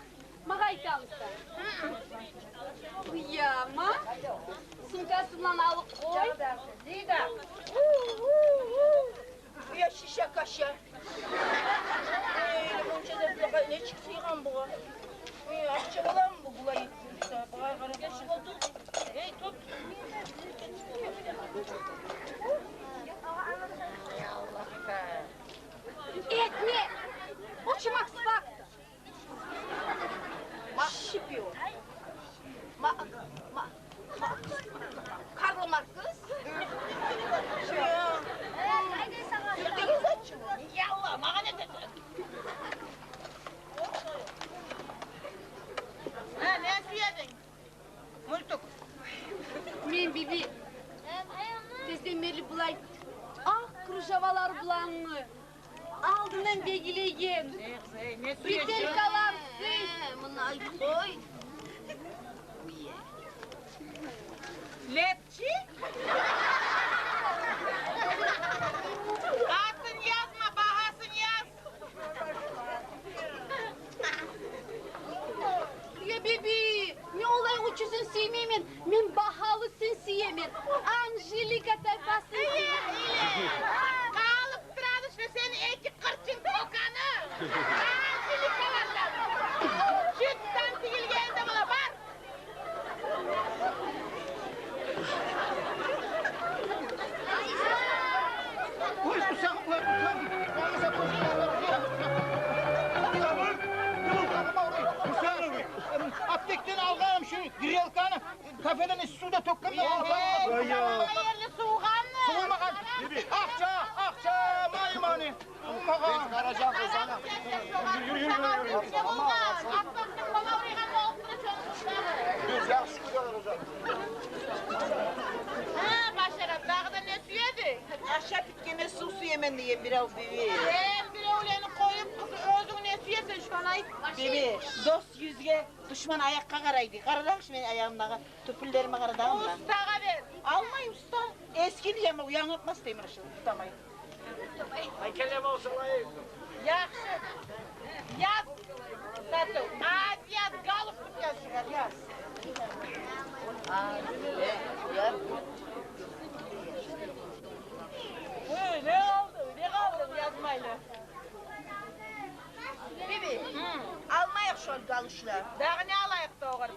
Magayta mısın? Ya ma. Sumkasından alıp koy. Zida. Ya şişe kaşa. Monça da ne çıktı yıkan bu? Akça olan mı bu bulayı? Bağır kara geçin oldu. Hey tut. Et ne? Uçmak sıfak. Şipiyor. Karlı Markız. Sürdünüz açın. Yallah, bana ne dedin? Ha, ne siyedin? Multuk. Men bibi. Tezemeli bulay. Ah kırjavalar bulanlı. Aldından begileyim. Ne Bir tel kalarsın. Bunlar koy. Lepçi? Altın yazma, bahasın yaz. Ya bebi, ne olay uçusun sevmeyemin. Men bahalısın siyemin. Angelika tayfasın. Kalıp duradı şu seni eki kırçın kokanı. Ağzını kalarlar. Sütten tigil geldi bana bak. hadi. Akça, mani. Ben karacağım kız ana. Yürü. Biz yaxşı gidiyoruz hocam. Ha başarım, dağda ne suyedi? Aşağı bitkeme su yemen diye biraz bibi. Sen bir oğlanı koyup kızı özün ne suyesen şu an ayıp. Bibi, dost yüzge, düşman ayakka karaydı. Karadak benim ayağımdağı, tüpüllerime karadağım da. Ustağa ver. Almayın usta. Eski diyeceğim, uyanıkmaz demir şimdi tutamayın. Ay kellem olsun lan. Yaxşı. Yaz. Satı. Az yaz, kalıp tut yaz çıkar, yaz. Ne kaldı yazmayla? Bibi, almayak şu an kalışlar. Daha ne alayık da o kadar?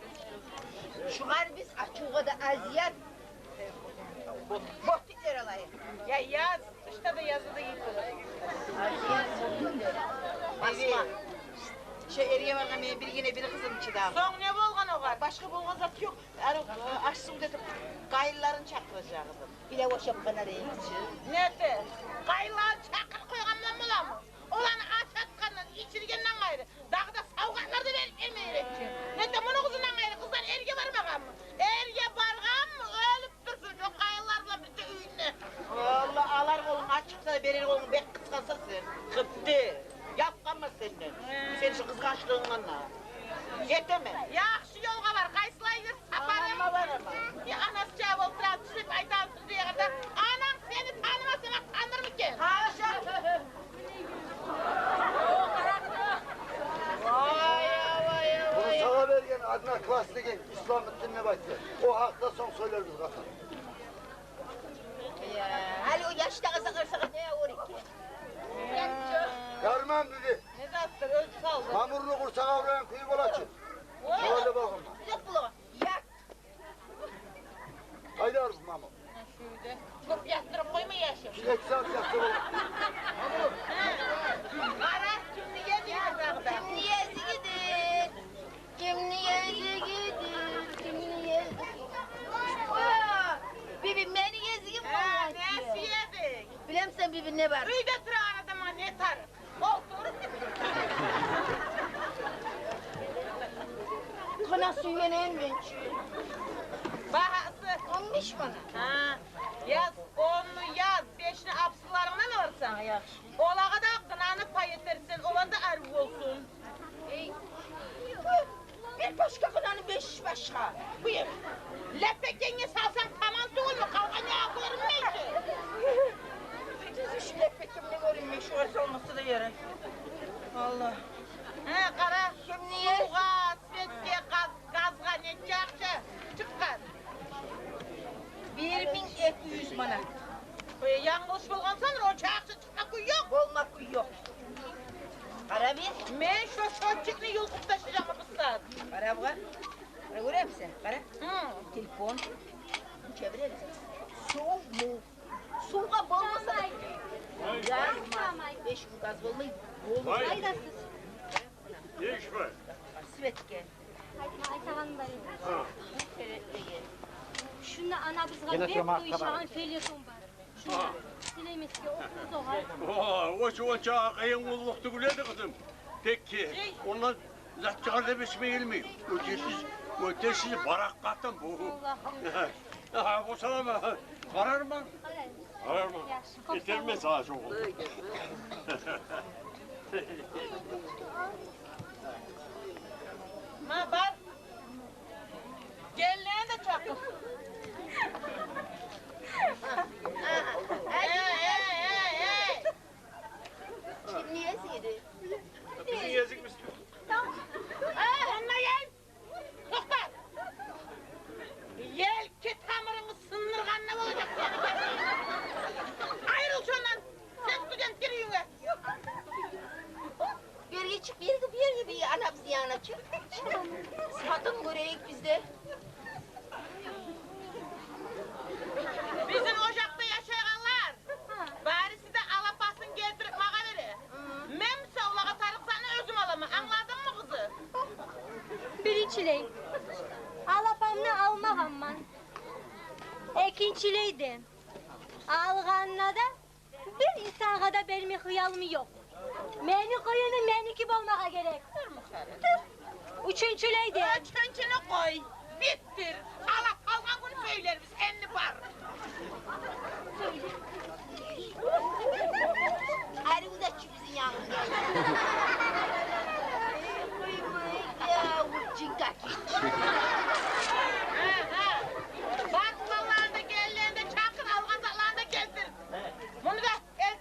Şu an biz açığa da aziyet. Bohtikler alayık. Ya yaz, işte da yazı da yıkılır. Basma. Şey eriye var bir yine bir kızım içi daha. Son ne bolgan o kadar? Başka bulma zat yok. Açsın dedim. Gayrıların çakracağı kızım. Bir de o şapkana renkçi. Ne de? Kayılan çakır koygandan mı mı? Olan aç atkandan, içirgenden gayrı. Dağda savgatlar da vermeyecek. Ne de bunu kızından gayrı, kızdan erge var bakalım mı? Erge bargan mı? Ölüp dursun şu kayılarla bir de ünlü. Vallahi alar kolunu açıksa da verir kolunu bek kıskansa sen. Kıptı. Yapkanma senden. Sen şu kıskançlığından da. Yeteme. Yaxşı yolga var, kayısılaydır, saparım. Anama var ama. Bir anası cevap oturan, düşüp aytan süzüye kadar. Anam seni tanımasına tanır mı ki? Haşa. Bunu sana vergen Adnan Klaslıgin İslam'ın Nebat'ı. O hakta son söyler biz kafam. Ali o yaşta kısa kırsa ne olur ki? Yarman bibi. Ne zattır, ölçü saldı. Hamurunu kursa kavrayan kuyu bolaçı. Hadi bakalım. Yok bulu. Yak. Haydi arız mamur. Şöyle. Çok yattırıp koyma yaşım. Çilek saat yaptı bu. Kara şimdi yediğin dağda. Kim niyezi gidir? Kim niyezi gidir? Kim niyezi gidir? Bibi beni geziyim Ha, mi? ne yedik? Bilem sen bibi ne var? Üyde tıran adama ne tarı? Otur. Kana suyu ne mi? Bahası. 15 bana. Ha, yaz, onlu yaz, beşini apsılarından alırsan. Olağa da kınanı pay etersen, ola da arı olsun. Bir başka kınanın 5 başka. Buyur. Lepekenge salsan tamam değil mi? Kavga ne yapıyorum neyse? Düz işle pekim ne görünmüş. Orası olması da gerek. Allah. Ha, kara. Kim niye? Suğa, svetke, gazga ne çakça? Çıkar. 1200 manat. Yanlış bulgan sanır, o çakça çıkmak yok. Olmak yok. Para bir. Men şu çocukunu yulkup taşıyacağım bu saat. Para var. Para görüyor musun? Para. Hı. Telefon. Çevirir misin? Su mu? Suğa bolmasa da. Yazma. 5 gün gaz olmayı. Vay. Faydasız. Ne iş var? Svetke. Ay tamam dayı. Ha. Şunda ana bizga bek koyuşan felyeton var. Şunda sileyimiz ki okuz oğar. O çoğunca en ulluktu güledi kızım. Peki, ondan zat çıkar demiş mi ilmi? Ötesiz barak katın bu. Ha, bu sana mı? Karar mı? Karar mı? Yeter mi sana çok oldu? Ma bak. Gelleğe de çakıl. Kim niye siydi? Bizim yazık mı istiyorsun? Onunla gel. Doktor. Yel ki tamırını sındırgan ne olacak seni? Ayrıl şundan. Sen student giriyorsun ya. Bir çık bir anam ziyana çık. Satın göreyik bizde. Bizim ocakta yaşayanlar. Barisi de alapasını getirip bana verir. Memse ulağa tarıksanı özüm alamı. Anladın mı kızı? Birinçiley. Alapamını almak amman. Ekinçileydi. Alğanına da bir insana da benim hıyalım yok. Meni koyunu meni gibi olmaya gerek. Üçüncüleydi. Üçüncünü koy. Bittir. Allah halka bunu söyler biz enli var. Hadi bu da çıksın yalnız. Ya vurcun kaki. Bakmalarda, gellerinde, çakır algazaklarında gezdir. Bunu da el.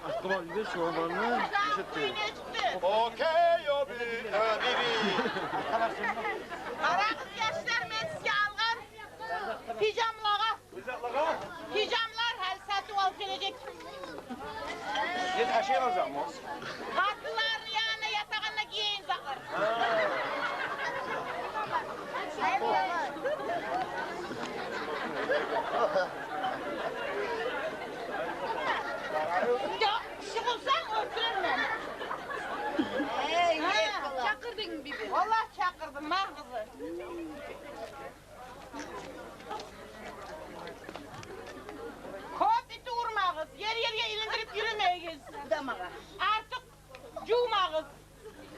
Aklıma bir de çorbanı işitti. Okey o bir Ara kız yaşlar meski algan. Pijamlağa. Pijamlar her saati ol gelecek. Ne taşıyamaz mı? Hatlıların yanına yatağına giyin zakar. Ya sıkılsan ötürürüm ben. Hey, Ha. çakırdın mı bibi? Vallahi çakırdım ha kızı. Kod iti vurma kız. Yer yere ilindirip yürümeyiz. Bu da mağa. Artık cuma kız.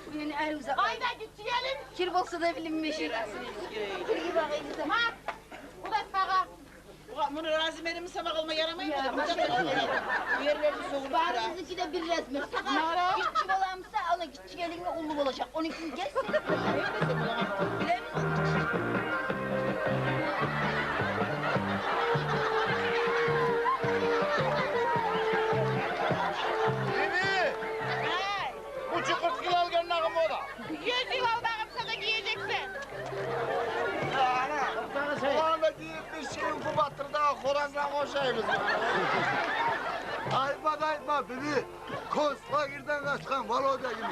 Bugün er uzak. Hayda git yiyelim. Kir bolsa da bilinmiş. İyi bakayım kızım. Ha. Bu da sağa. Bunu razı benim sabah olma yaramayın Ya, mı? başka Yerlerini soğuk Bari bırak. sizinki de bir resmi. Gitçi olamsa ona gitçi gelinle ullu olacak. Onunkini gelsin. Bilelim mi? Bibi, Hey. bu çukur kilal gönlüm o da. 100 yıl oldu ağımsa da giyeceksin. Kulağında giyip bir şeyin kubattır daha horazla koşayımız. Ayma bibi. Koz fakirden kaçkan valoda gibi.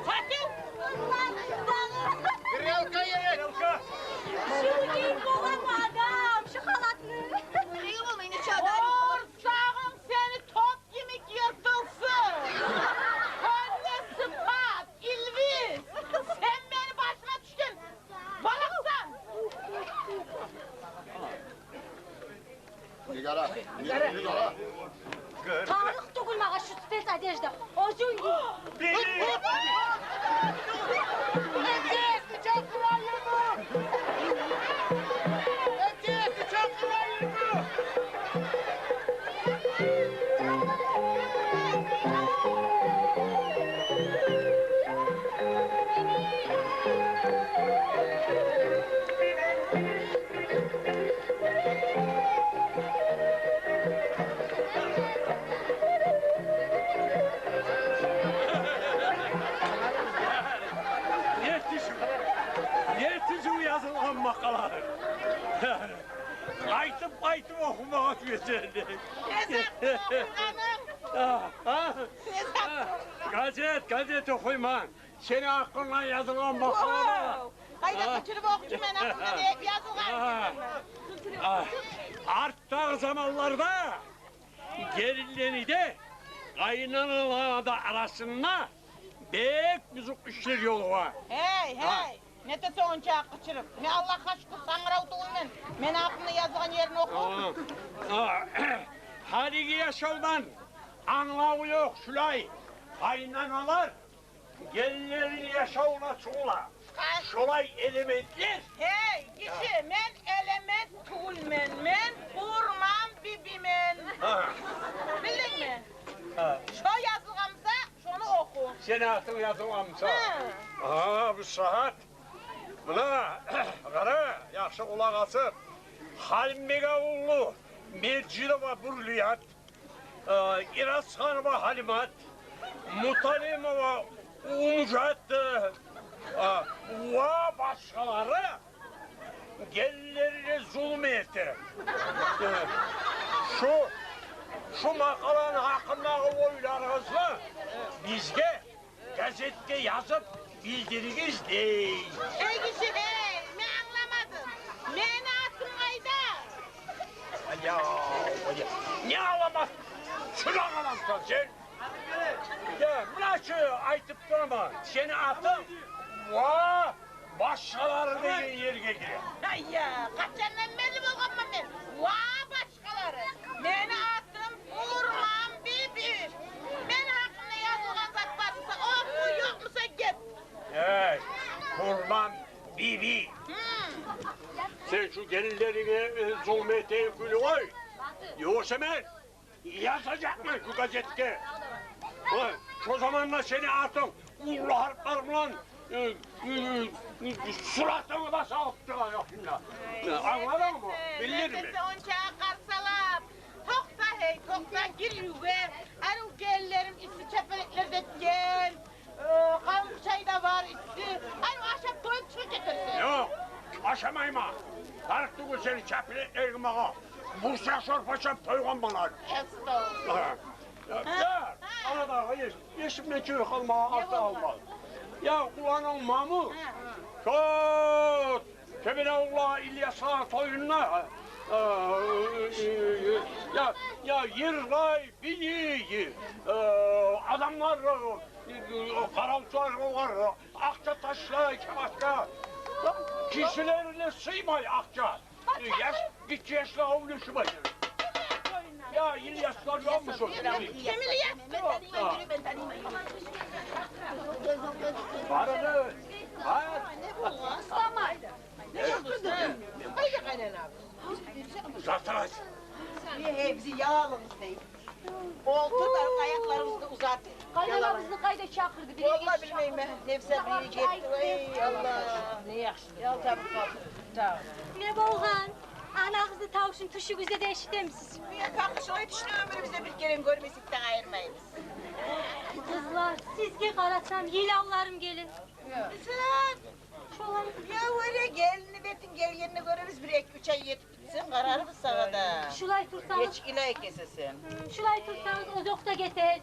Fatih. Grelka yere. Şu kim olan adam, şu halatlı. Öyle olmayın hiç adam. Korsağım seni top kemik yırtılsın. Kolle sıfat, ilviz. Sen beni başıma düştün. Balıksan. Nigara. Nigara. Tarık dokunmağa şu spes adejde. Ozun gibi. Yetişim yazılan makalar. Kaytıp okumaya güzeldi. Gazet okuyman. Senin aklına yazılan makalara. Hayda kaçırıp okuyacağım ben aklımda ne hep yazılan. Arttaki zamanlarda gelinleri de kaynanalarla da arasında büyük müzik işler yolu var. Hey hey. Ne de sonca kaçırıp. Ne Allah aşkına sangra uduğundan. Ben aklımda yazılan yerini oku. Hadi yaşaldan anlağı yok şulay. Kaynanalar gelinlerini yaşavuna çoğula. Şolay elementler. Hey kişi men element tuğulmen. Men vurmam bibimen. Bildin mi? Şu yazılgamsa şunu oku. Senin aklın yazılamsa. Hı. Bu saat. Buna kara yaxşı kulak asın. Halmega oğlu Mercilova Burliyat. İras Hanıma Halimat. Mutalimova Umcat. Ve başkaları gelinlerine zulüm etti. Şu makalanın hakkındaki oylarınızı bizge gazette yazıp bildiriniz deyin. Ey kişi hey, ben anlamadım. Beni atın kayda. Ya, ne alamaz? Şunu alamazsın sen. Ya, buna şu aytıp durma. Seni atın, vaa, başkaları değil yerine girer. Ay ya, kaçandan belli olmam ben. Vaa başkaları. Beni attım, vurmam bibi. Ben hakkında yazılgan zat varsa oku, yok musa git. Evet, kurban bibi. Sen şu gelinlerine zulmete gülü koy. Yoksa ben yazacak mı bu gazette? Şu zamanla seni atın, uğurlu harplarımla suratını da sağıttılar yapınlar. Anladın mı? Bilir mi? Nefese oncağı karsalam. Tokta hey, tokta gir ve anu gellerim issi çepelikler gel. Kan çay da var issi. Anu akşam toyun çıkı getirsin. Yok, aşamayma. Tarıktığı seni çepeliklerim ağa. Bursa Şorpaşam toygan bana. Estağfurullah. Ya, arada hayır, yeşimle çığ kalma, asla olmaz. Ya kulağın mamı, çok Kemine Allah İlyas'a toyunla, ya yırgay bini, adamlar, karamsar var, akça taşla, başka, kişilerine sığmay akça, git yaşla ovluşmayın. Ya İlyaslar yokmuşsun. Kimili yaptı? Ben tanıyım. Vardı. Hayır. Aslanlar. Haydi kaynana abi. Uzatırız. Hepsi yağalımız değil. Oldu da ayaklarımızı uzat. Kaynanamızı kayda çakırdı. Vallahi bilmeyim ben. Nefse biri gitti. Ey Allah. Ne yakıştı. Ya tabii tabii. Ne bolğan? Ana kızı tavşın tuşu bize de eşitemiz. Bir kalkışına yetişine ömrümüzde bir kere görmesek de ayırmayız. Kızlar, sizge karatsam yilavlarım gelin. Sen Şolan. ya öyle gelini betin gel yerini görürüz bir ek 3 ay yetip gitsin kararımız sana da. Şulay tursanız, Geç ilay kesesin. şulay tursanız ozokta getir.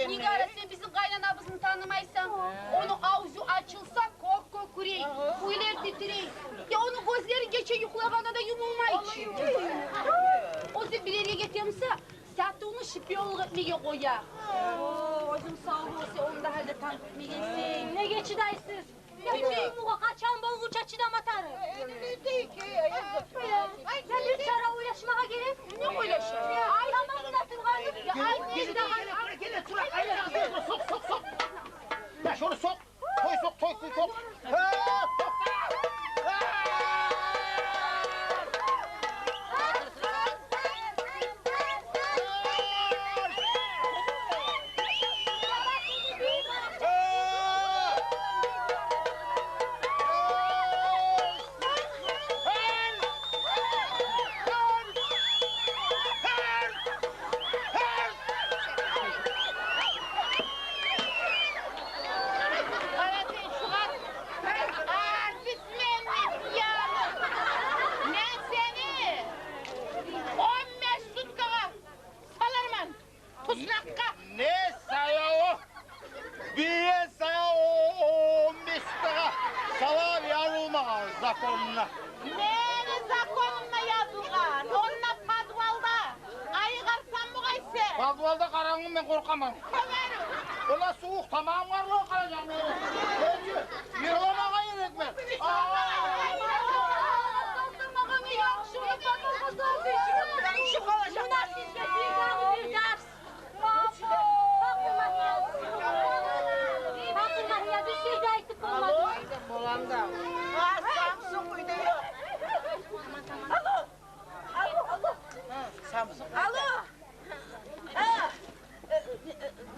Nigara sen bizim kaynanamızı tanımaysan, onun avuzu açılsa kok kok kurey, kuyular titrey. Ya onun gözleri geçe yuklaganda da yumulma içi. O sen bir yere getiriyorsa, zaten onu şipiyonluk etmeye koyar. Özüm sağ olsa onu da halde tanıtmaya gelsin. Ne geçidaysız? Ya bir muğa kaçan bol uçaçıdam atarım. Değil ki yazık. Ay sen bir çara uğraşmaya gerek. Ne uğraşır? Ay tamam uzatılganlık. Ya ay ne daha. Gel Turak aynen sok. Ya şunu sok. Toy sok. Ne saya o? Bir saya o 15 lira. Salar yarılma zakonuna. Neyini zakonuna yazılan? Onunla padvalda. Ayıgarsan mı kayse? Fazlalda karanlık ben korkamam. Kömerim. Ola soğuk tamam varlığı kalacağım. Önce yığılama hayır etme. Bolanda. Samsun gidiyor. Alo. Samsun. Alo.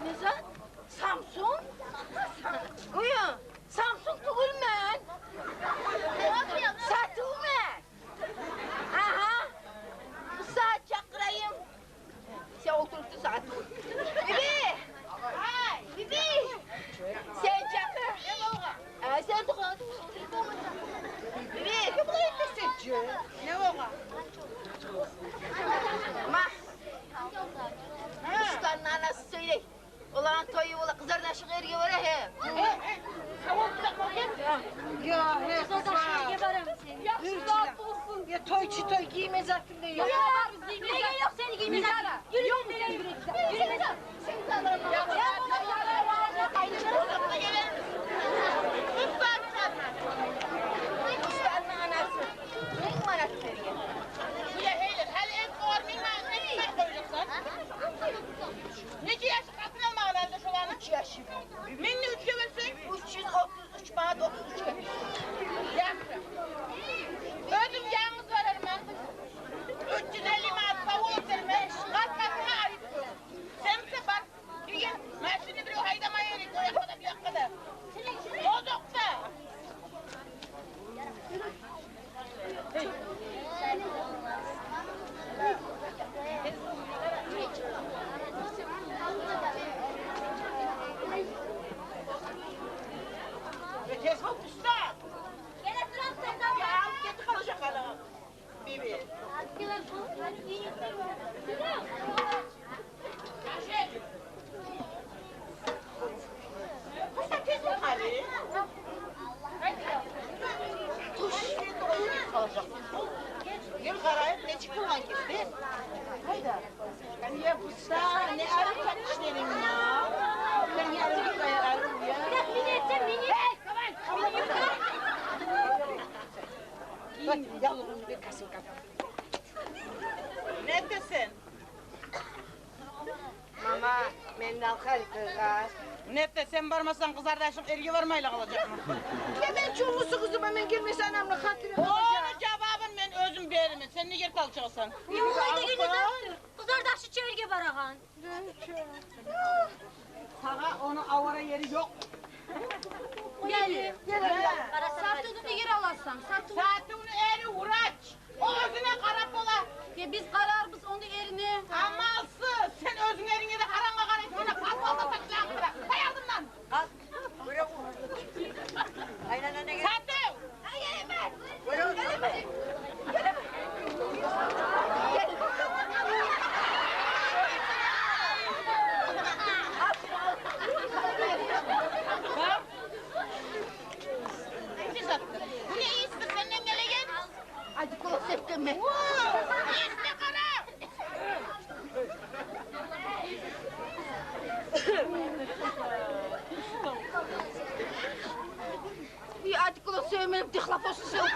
Nezat? Samsun? Uyan. Samsun tugulmen. Satılmen. Aha. Bu saat çakrayım. Sen oturttu saat. Bibi. Ay. Bibi. Sen çakır. Sen tukul. Bibi. Ne oldu? eşekliğimi Nigara. Yürü nereye yürü. Yürü be. Seni tanırım. Ya Neçə yaş qatın almağın əldə şolanı? 3 yaşı. Minni 3 gömülsün. 333 bana 33 demiş. Yaxşı. Özüm yalnız vararım ben. 350 manat tavuğu ötürmüş. Qat-qatına ayıttım. Sen bize bak. Bir gün maşını bir o haydamaya yedik. O yakada bir yakada. Bozukta. Kes bak usta. Gene sıram senden Ya var. alıp getir kalacak hala. Bibi. Kısa kes bak hali. Tuş. Kalacak. Gel karayıp ne çıktı hangisi? Hayda. Ya usta ne arı işlerim ya. Ben yarın kayarım ya. Biraz mini etsem mini. Hey kavan. Ne desin? Mama, mendal kız. Ne de sen varmasan kız kardeşim ergi varmayla kalacak mı? Ya ben çulmusu kızım hemen gelmesi anamla hatırı Onun cevabını ben özüm veririm. Sen ne geri kalçaksın? Yollaydı günü dörttür. Kızlar daşı çevirge barahan. Sana onun avara yeri yok. Gel. Sattığını bir geri alasam. Sattığını. Saatini eri uğraç. O özüne karap ola. Ya biz kararımız onu eline. Amalsız. Sen özün erine de karanga karayıp bana patladı takacağım bırak. Hay aldımdan. Kalk. Buraya vur. Aynen anne gel. Sattım. Buraya vur. Geleme. Bak. Ne sattın? Bu ne iyisi senden gelegen? Hadi konsept mi? İyisi kara. Bir artikula sevmedim, tıklaposu sevdim.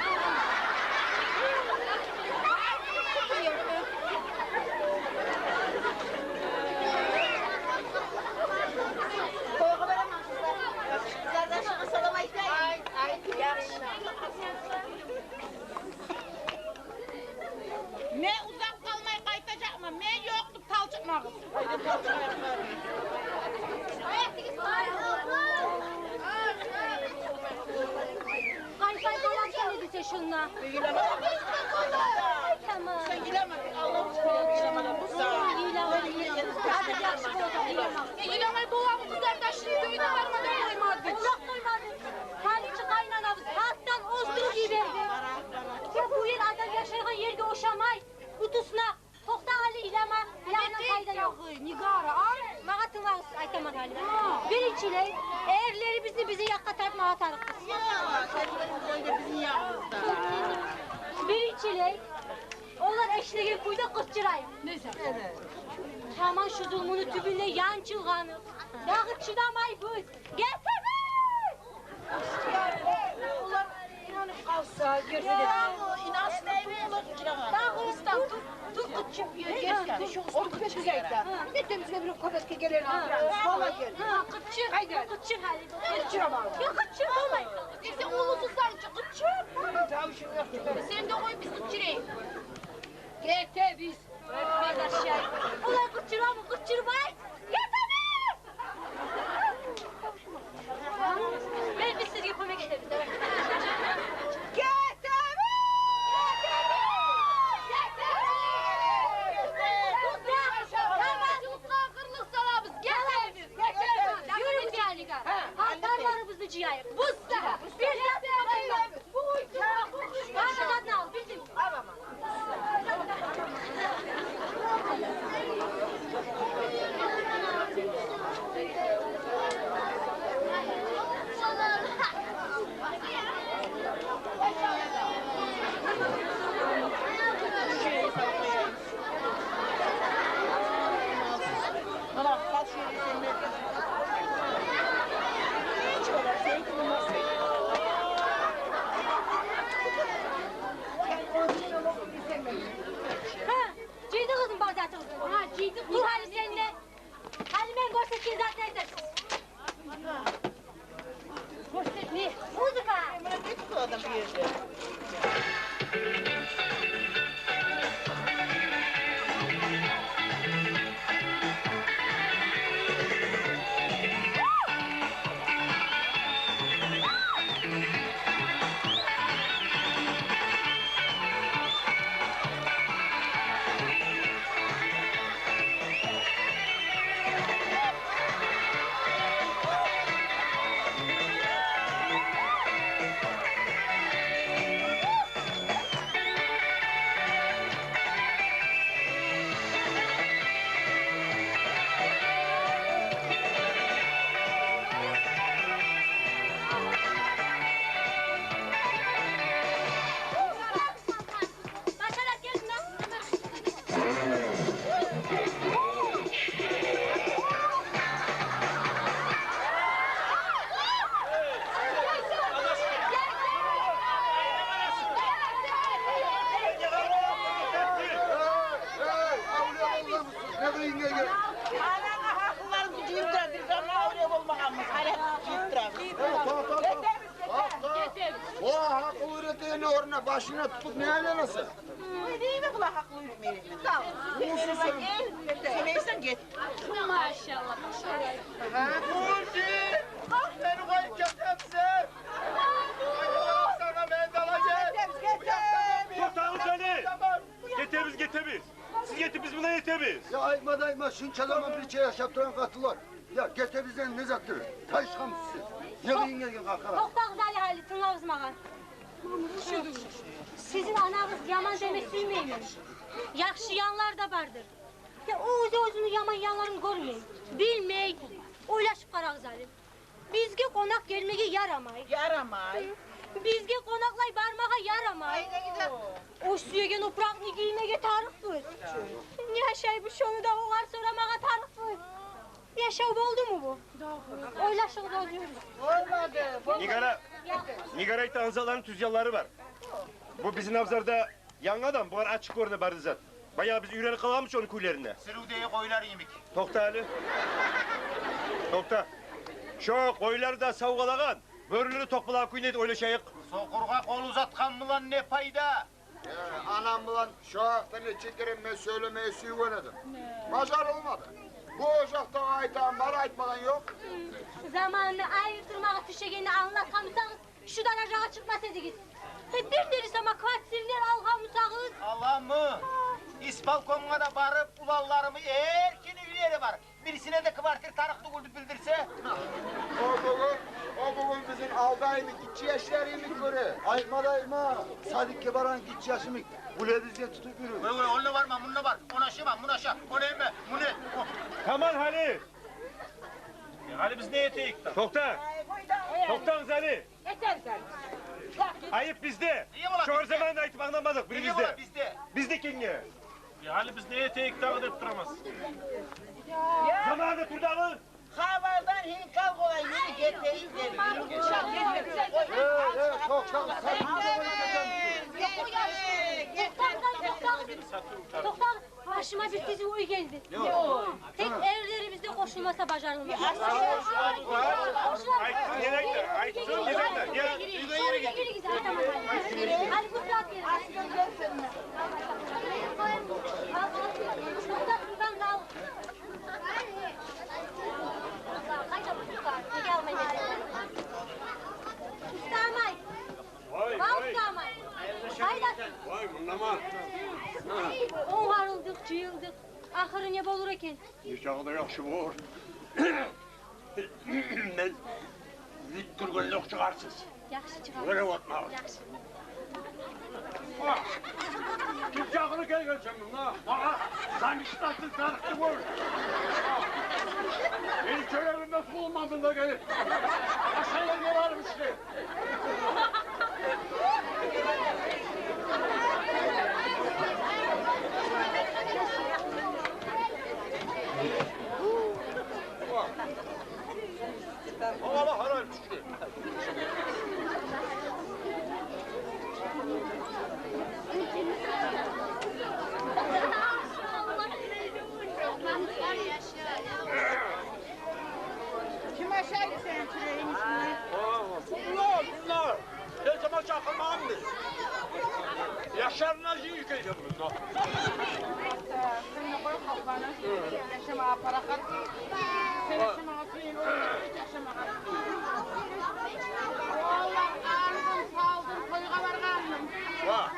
Koyga veremem kızlar. Kızlardan şu salama isteyin. Ay yaxşı. Ne uzak kalmayı kayıtacak mı? Ne yoktu tal çıkma kız. Haydi tal çıkma. Kay dolaşan ne dese şunla. Tamam. Sen gidemedin. Allah'ım çıkıyor. Gidemedin. Bu sağ. Hadi yakışık olacak. İlamayı dolabı kızlar taşını köyüne varmadan koymadık. Allah koymadı. Haliçi kaynanamız halktan ozduru gibi. Ya bu yer adam yaşayan yerge oşamay. Kutusuna. Tokta hali ilama. İlama fayda yok. Nigara ay. Mağa tınağız aytamak halinde. Birinciyle eğerleri bizi yakka tartma atarız. Ya sen de bizim yanımızda. Birinciyle onlar eşliğe kuyda kırçırayım. Neyse. Hemen şu zulmunu tübünde yan çılganı. Yağı çıdamay bu. Gelsene! Ulan inanıp kalsa görse de. İnansın tutulur kirama. Dağıstan Tut çıkıyor geçken. Şu ustu güzelden. Ne temizle bir köpek gelen sola gel. Kıçır. Haydi. Kıçır hali. Kıçır ama. Ya kıçır olmay. Neyse ulusu sancı kıçır. Tavşın yok ki böyle. Sen de koy biz kıçırayım. Gete biz. Öpmez aşağı. Ulan kıçır ama kıçır bay. Gelsene! Ben bir siz yapıma gidelim. Halklarlarımızı ciyayım. Buzda. Bir yapmayın. Bu uyku. Karnı al bizim. Al ama. Sizinki zaten yetersiz. Ne? Muzika. Bana git bu adam bir yerde. Başarak gelin lan. Avliya musun? Ne kıyın gel. Anana haklılarını cildiradır. Ben oraya olmakamız. Hala cildiradır. O hakkı ürettiğini oruna başına tutup ne alakası? Değil mi kula haklı yürümeyelim? Sağ ol. Olsun sen. Sümeysen git. Maşallah. Burcu! Beni koyup getirmişsin! Sana ben de alacağım! Sultanım seni! Getemiz. Siz getir biz buna yetemiz. Ya ayma şun çalamam bir şey yaşaptıran katılar. Ya gete bizden ne zattır? Taş kamsızsın. Ne kıyın gel kalkara. Çok da güzel hali tınlavız mağan. Sizin anağınız yaman demek sürmeyin. Yakşı yanlar da vardır. Ya o özünü yaman yanlarını görmeyin. Bilmeyin. Oylaşıp karak zalim. Bizge konak gelmeye yaramay. Yaramay. Bizge konaklay barmağa yaramay. Ne güzel. O suyegen oprakni giymeye tarıfız. Yaşay bu şonu da oğar soramağa tarıfız. Yaşav oldu mu bu? Oylaşık oluyoruz. Olmadı. Nigaray'da Hanzaların tüzyaları var. Bu bizim Navzar'da yan adam, bu ara açık orada barizat. Bayağı biz üyleri kalamış onun kuyularına. Sırıvdeye koylar yemek. Tokta Ali. Tokta. Şu koyuları da savgalagan. Börülürü tokpulağı kuynaydı öyle şeyik. Sokurga kol uzatkan mı lan ne fayda? Anam ulan şu aklını çekirime söylemeye suyuvenedim. Macar olmadı. Bu ocakta aytan bana aytmadan yok. Zamanını ayırtırmağa tüşegeni anlatkamısanız şudan aşağı çıkmasaydınız. Bir deriz ama kaç sinirler algamısanız. Allah mı? İspalkonuna da barıp ulallarımı erkini üyeleri var. Birisine de kıvartır tarıklı kuldu bildirse. O bugün bizim aldayımı, gitçi yaşlarımı göre. Ayma. Sadık Kebaran gitçi yaşımı. Ule bizge tutup yürü. Böyle onunla var mı? Bununla var. Ona şey var, buna şey. O ne mi? Bu ne? Tamam Ali. Hadi biz ne yeteğik? Tokta. Tokta Ali. Yeter sen. Ayıp bizde. İyi ulan Şu bizde. zaman da ayıp anlamadık. Biri Bizde. bizde. Bizde. Bizde kinge. Hali biz neye teyik davet edip duramaz? Zamanı turdalı. Havardan hinkal kolay yürü getireyim de. Çok Doktor, başıma bir dizi uy geldi. Tek evlerimizde koşulmasa başarılmaz. Aytsın gerekler. Aytsın gerekler. Ya. Yürü git. Hadi bu saat gelin. Doktor, buradan kal. Ustamay. Ustamay. Haydi. Vay bunlama. On harıldık, cıyıldık. Ahırı ne olur eken? Nişanı yaxşı olur. Ben Victor çıkarsız. Yaxşı çıkar. Böyle bakma. Yaxşı. Kimcağını gel geleceğim lan. Sen iştahtın tarıklı vur. Beni kölerim nasıl olmadın da gelip. Aşağıya ne varmış ki? Hava haraymış ki. ma para kat. Seni şuna atayım, hiç yaşama kat. Vallahi aldım saldım koyuğa varganım. Va.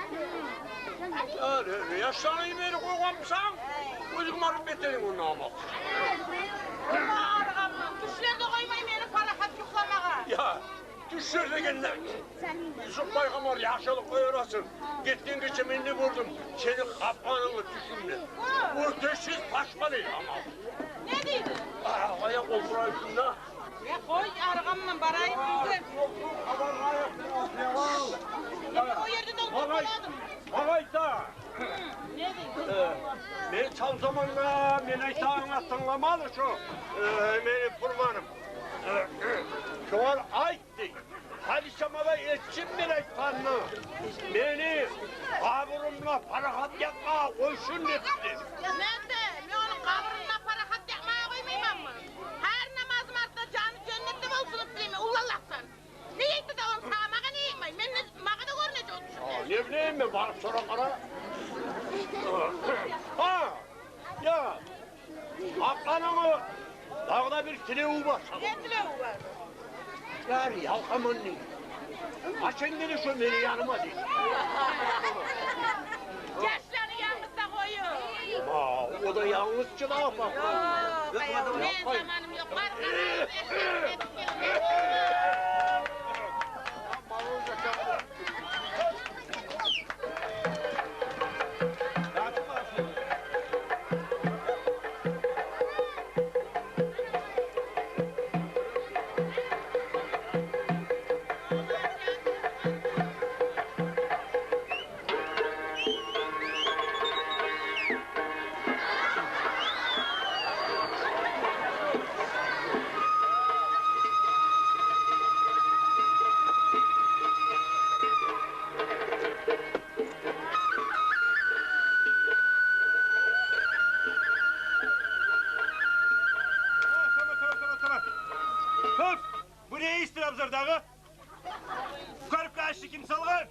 Yaşlanayım beni koygamsan. Özüm arıp beterim onu ama. Ama argamam, düşlerde koymayın beni para kat yuklamağa. Ya. Düşür degenler. Yusuf Baykamar yaşalık koyarasın. Gittin geçimini vurdum. Seni kapkanılı düşünme. Bu döşüz paşma değil ama. Ne dedi? Ayak olur üstünde. Ya koy argamam, barayı bize. O yerde de oturmadım. Havayda. Ne dedi? Ben çal zamanla beni anlattınlamalı şu. Benim kurbanım. Şu an aytti. Hadi şamada etçim bile kanlı. Beni kaburumla parahat yapma koysun etti. Ben onun kabrına para kat yapmaya koymayayım ama. Her namazım artta canı cennette olsun ipliyim, ullalahsan. Ne yetti de onu sağa mağa ne yiyeyim? Ben mağa da görünece otursun. Ne bileyim ben varıp sonra kara. Ha! Ya! Aklanımı dağda bir sileği var. Ne dileği var? Yani yalkamın ne? Açın dedi şu beni yanıma değil. Yaşları yanımızda koyuyor. O da yalnızca ne yapar? Ben zamanım yok. Var Hıf! Bu ne istirabzar dağı? Karıp kaçtı kim salgan?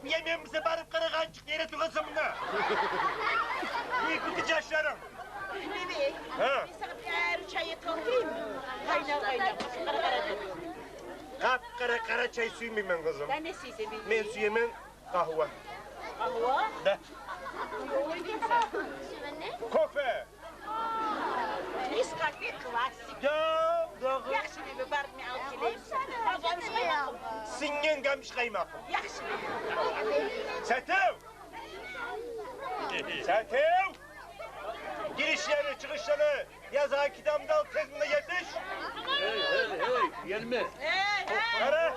Yemem bize barıp kara kaçık yere tıkasın buna. Büyük bitti yaşlarım. Bebek, Ha? bir sana bir çayı toplayayım mı? Kaynar kaynar, kara kara dönüyor. Kapkara kara çay suyum ben kızım. Ben ne siyse bileyim. Ben su yemem kahve. Kahva? Da. Kofe. Niskaffe klasik. Ya dağı. Yaxşı bir barmi al geleyim. Al gelmiş kaymakım. Singen gamış kaymakım. Yaxşı. Setev! Setev! Girişleri, çıkışları, yazan kitabımda al tezimde yetiş. Hey, gelme. Kara,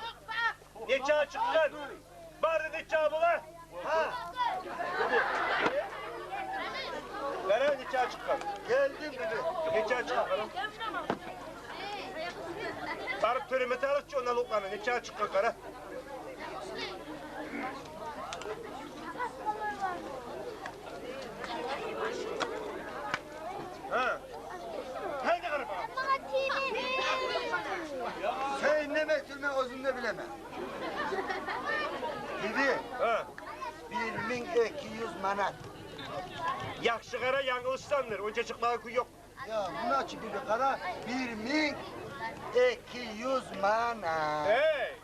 neçe çıktın? Bari neçe bula? Ha? Kara, neçe çıktın? Geldim dedi. Neçe çıktın? Barıp töremete alıp ondan loklanı, neçe çıktın kara? Ha? Haydi karıma. Sen ne mektulme özünde bileme. Dedi, Ha? 1200 manat. Yakşı kara yanılışsandır, önce çıkmağı kuy yok. Ya bu ne çıktı bir kara? 1200 manat. Hey!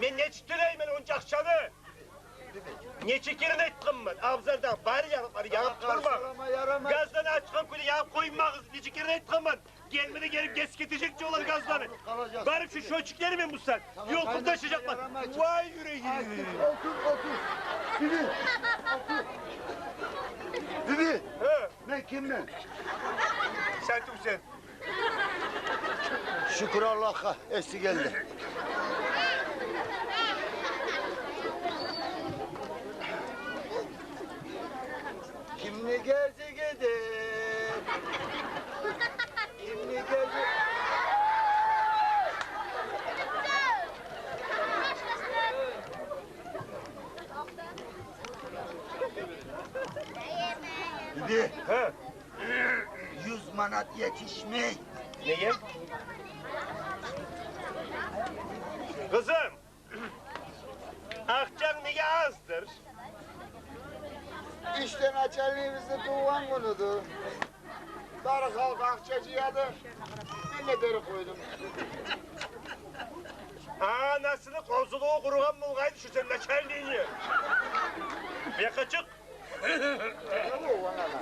Ben ne çıktırayım ben onca akşadı? Ne çekirin ettim ben? Abzardan bari yanıp durma. Karşılama yaramaz. Gazdan açkan kuli yanıp koyma kız. Ne çekirin ettim ben? Gelmedi gelip geç getirecekçi olur gazdanı. Kalacak. Bari şu şöçükleri mi bulsan? Tamam, Yolkum kaynaşma taşıyacaklar. yaramaz. Vay yüreğim. Otur. Bibi. Otur. Bibi. He, Ben kimim? sen kimsin? Şükür Allah'a esti geldi. Kimli gezi gider? Kimli gezi... Bibi, He, 100 manat yetişmey. neye? Kızım, akçan niye azdır? İşten açarlığımızı tuğan konudu. Darı halk akçacıya da ben de deri koydum. Anasını kozuluğu kurulan mulgayı düşürsen de kendini. Bir yaka çık.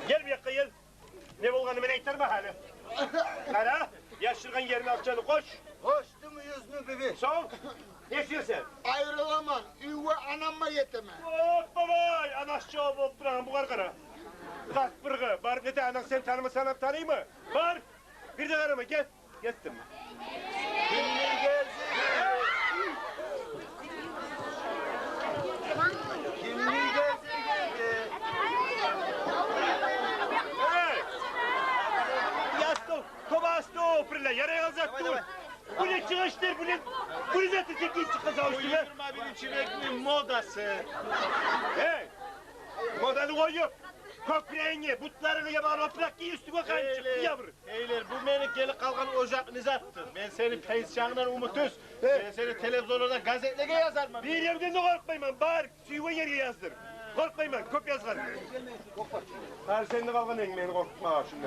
Gel bir yaka gel. Ne bulganı beni ektirme hali. Kara, yaşırgan yerine akçanı koş. Hoştu mu yüzünü bibi? Sol. Ne istiyorsun? Ayrılamam, üvve anamma yeteme. Hop babay, anaşçı olup duran bu karkara. Kalk bırgı, bar ne de anan sen tanımasan tanıyı mı? Bar, bir de karıma gel. Gittim. Kimli gelsin? Kimli gelsin geldi? Hey! Yastık, kobastı, pırla, yaraya alacak dur. Bu ne çıkıştır, bu ne zaten çekil çıkasa üstüne. 21 çilekli modası. Hey! Modanı koyup, köpreğini, butlarını yaban oprak giy üstüne kan çıktı yavru. Eyler, bu beni gelip kalkan ocak nizattır. Ben seni pensiyandan umutöz. Ben seni televizyonda gazetede yazarım. Bir yerden de korkmayın ben, bağır, suyun yere yazdır. Korkmayın ben, köp yazgar. Her senin de kalkan ekmeğini korkutma ha şimdi.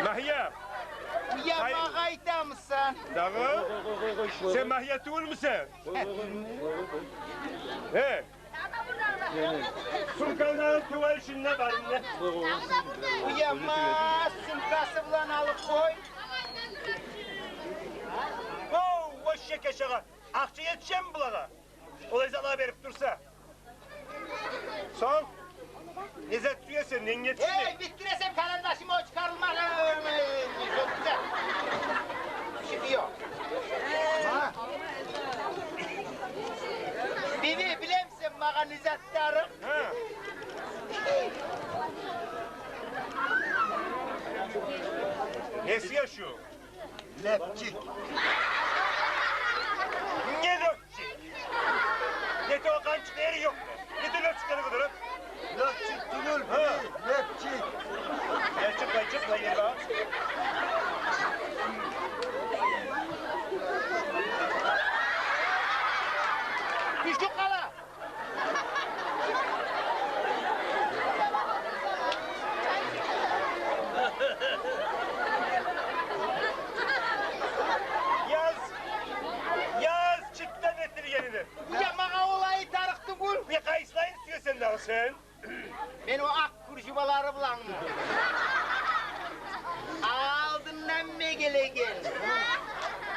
Mahya. Ya mağayda mısın? Dağı. Sen Mahya tuğul musun? He. Sulkanların tuval şununla var mı? Uyamaz, sumkası bulan alıp koy. Oo, boş şek aşağı. Akçı yetişen mi bulağa? Olaysa Allah verip dursa. Son. Nezet suya sen, nen yetişti. Hey, bittiresem karandaşımı o çıkarılmaz. Çok güzel. Çıkıyor. Bibi bilir misin bana nizattarım? Ha. Nesi yaşıyor? Lepçik. Ne löpçik? Ne de o kancık yeri yok mu? Ne de löpçikleri kadar? Lepçik durur Ha. bibi, lepçik. Ya çıkla yeri bak. Düşük kala. Yaz çıktan ettir yerini. Ya bana olayı tarıktı bul. Bir kayıslayın istiyor sen daha sen. Ben o ak kurşuvaları bulan mı? Aldından mı gel?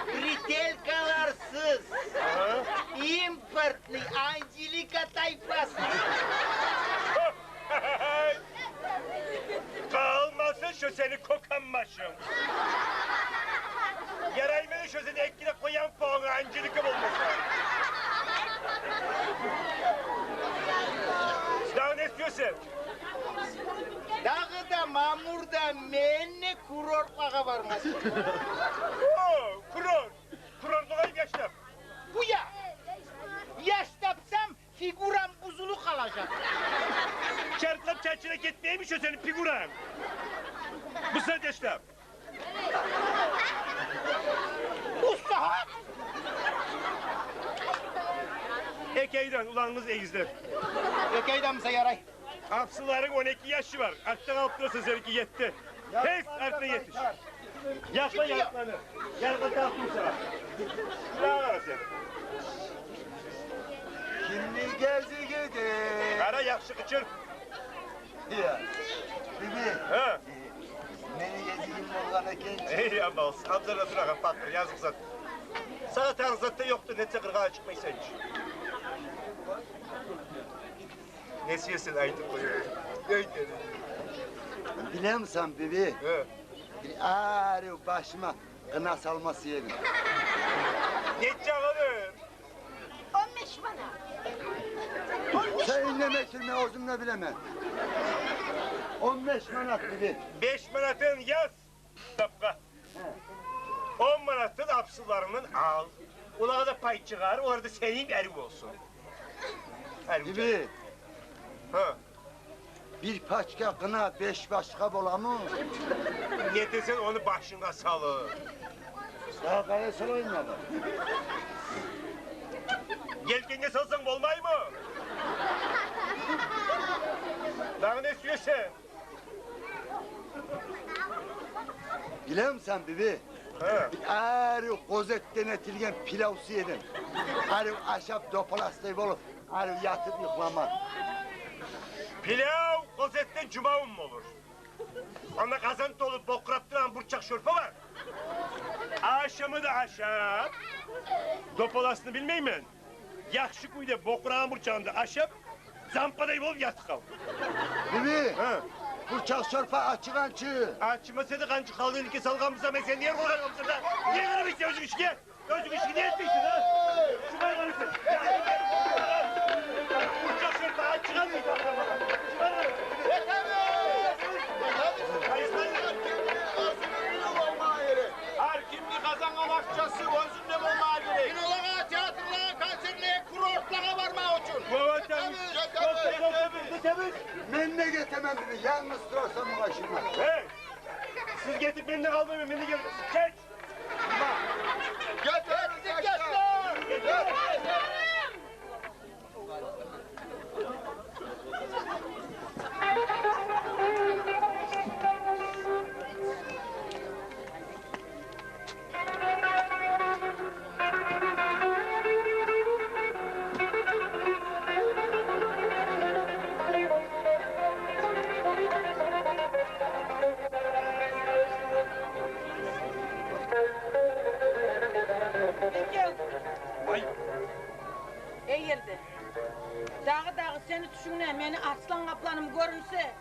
Ritel kalarsız. Importlı Angelika tayfası. Kalmasın şu seni kokan başım. Yaraymanı şu seni ekine koyan puanı Angelika olmasa. Daha ne istiyorsun? Dağda mamurda menne kurortlağa varmaz. Oo, kuror. Kurorluğa yaşlar. Bu ya. Yaş tapsam figuram buzulu kalacak. Çartlap çarçına gitmeymiş o senin figuran. Bu sen yaşlar. Usta. Ekeyden ulanınız eğizler. Ökeyden misin yaray? Apsıların 12 yaşı var. Alttan altlıyorsa seninki yetti. Pes artık yetiş. Yakla yaklanır. Gel bakalım sana. Şuraya var sen. Kimli geldi geldi? Kara yakşı kıçır. Ya, bibi. Ha. Beni gezeyim olana genç. Ey ama Hamza'la Turakan patır yazık zat. Sana tarzat yoktu. Netse kırgağa çıkmayı sen hiç. Nesi yesin ayıtı koyuyor. Öyle. Biliyor musun bibi? He. Bir ağrı başıma kına salması yedim. Ne canım? 15 bana. Sen ne meşhurme ağzımla bilemem. 15 manat bibi. 5 manatın yaz. Tapka. 10 manatın apsılarının al. Ulağa da pay çıkar. Orada senin erik olsun. Bibi. Ha. Bir paçka kına 5 başka bola mı? Ne desen onu başına salır. Daha kaya salayım mı baba? Yelkenge salsan olmay mı? Daha ne istiyorsun? Biliyor musun sen bibi? He. Arı kozetten etilgen pilavsı yedim. Arı ahşap dopalastayı bulup arı yatıp yıklaman. Pilav kozetten cumavun mu olur? Onda kazan dolu bokraptıran burçak şorpa var. Aşamı da aşap. Dopalasını bilmeyim ben. Yakışık uydu bokrağın burçağında aşap. Zampadayı bulup yatık al. Bibi, Ha. burçak şorpa açıgan çığ. Açmasa da kancı kaldığın iki salgamıza ben sen niye korkarım da? Niye kırmışsın çocuk işi gel? Çocuk işi niye etmişsin ha? Şuna kırmışsın. Burçak şorpa açıgan mı? Her kimli kazan amakçası özünde bulmaya gerek. Kinolara, tiyatrolara, konserlere, kurortlara varmak için. Baba tabii. Tabii. Ben de getemem bibi, yalnız durursam başıma. Hey! Siz getirip benimle kalmayın, benimle gelin. Geç! Getir, gençler! Vay! Eğildi. Dağı seni düşünme, beni aslan kaplanım görünse.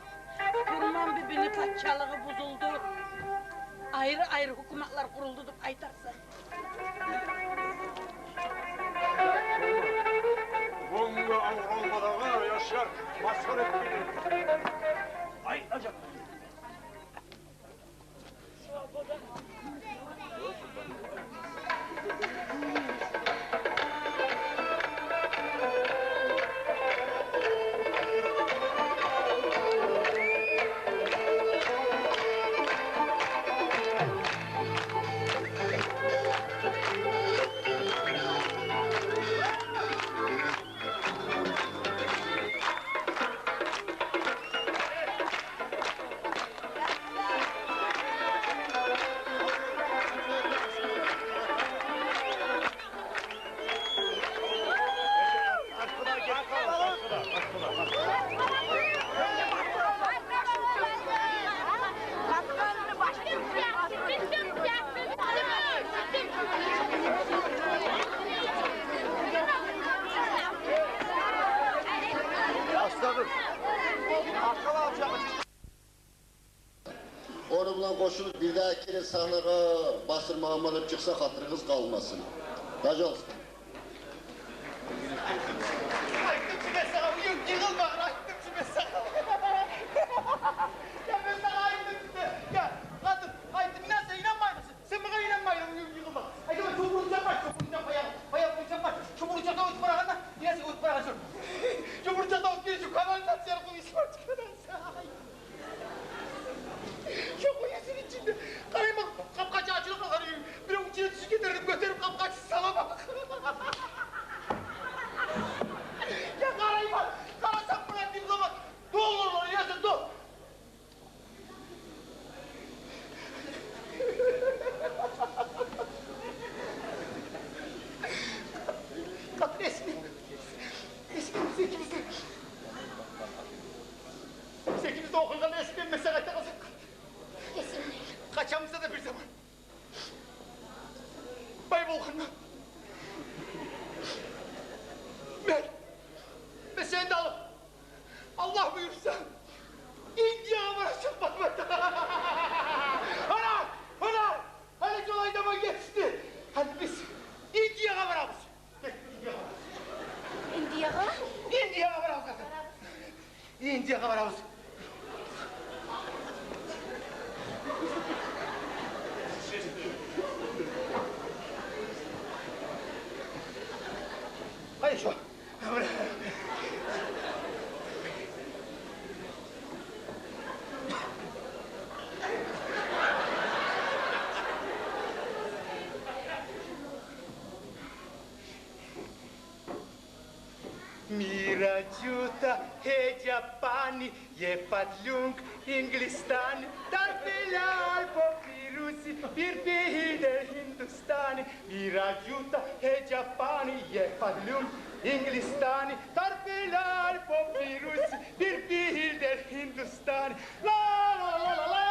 Kurman birbirini kaççalığı bozuldu. Ayrı ayrı hükümetler kuruldu deyip aytarsın. Bunga Avrupa'da yaşar, masar etmeli. Ay acaba. Onu bilan qoşulub bir daha kere sahnaga basırmağım alıp çıksa hatırınız kalmasın. Pожалуйста. Aytdım size sana, yığılma, aytdım size sana. Ya ben sana aytdım size. Ya kadın, aytdım, inan sen inanmay mısın? Sen bana inanmayın, yığılma. Aytdım, çuburucan var, çuburucan bayağı çuburucan var. Çuburucan da ötüp bırakana, yine sen ötüp bırakasın. Çuburucan da ötüp girecek, kanalizasyon kuyusu var, kanalizasyon. Şu kuyusun içinde, karayıma kapkaçı açılıkla karayım. Bir o içine tüsü getirdim, götürüp kapkaçı sana bak. Ya karayıma, karasan bıraktığım zaman, doğulur ya sen doğ. Kadın esmi. Esmi ikimizde. Biz ikimiz de okuldan esmi meselete kazık. Kaçamızda da bir zaman. Bay Volkan'la. Ben seni de alıp Allah buyursa İndia'ya varacak bakmadan. Hani kolay zaman geçti. Hadi biz İndia'ya varalım. İndiyaga? İndia'ya varalım. İndia'ya varalım. Hadi şu. Rajuta he Japani ye padlung Inglistani Tarpilal popirusi bir pehide Hindustani Rajuta he Japani ye padlung Inglistani Tarpilal popirusi bir pehide Hindustani La la la la la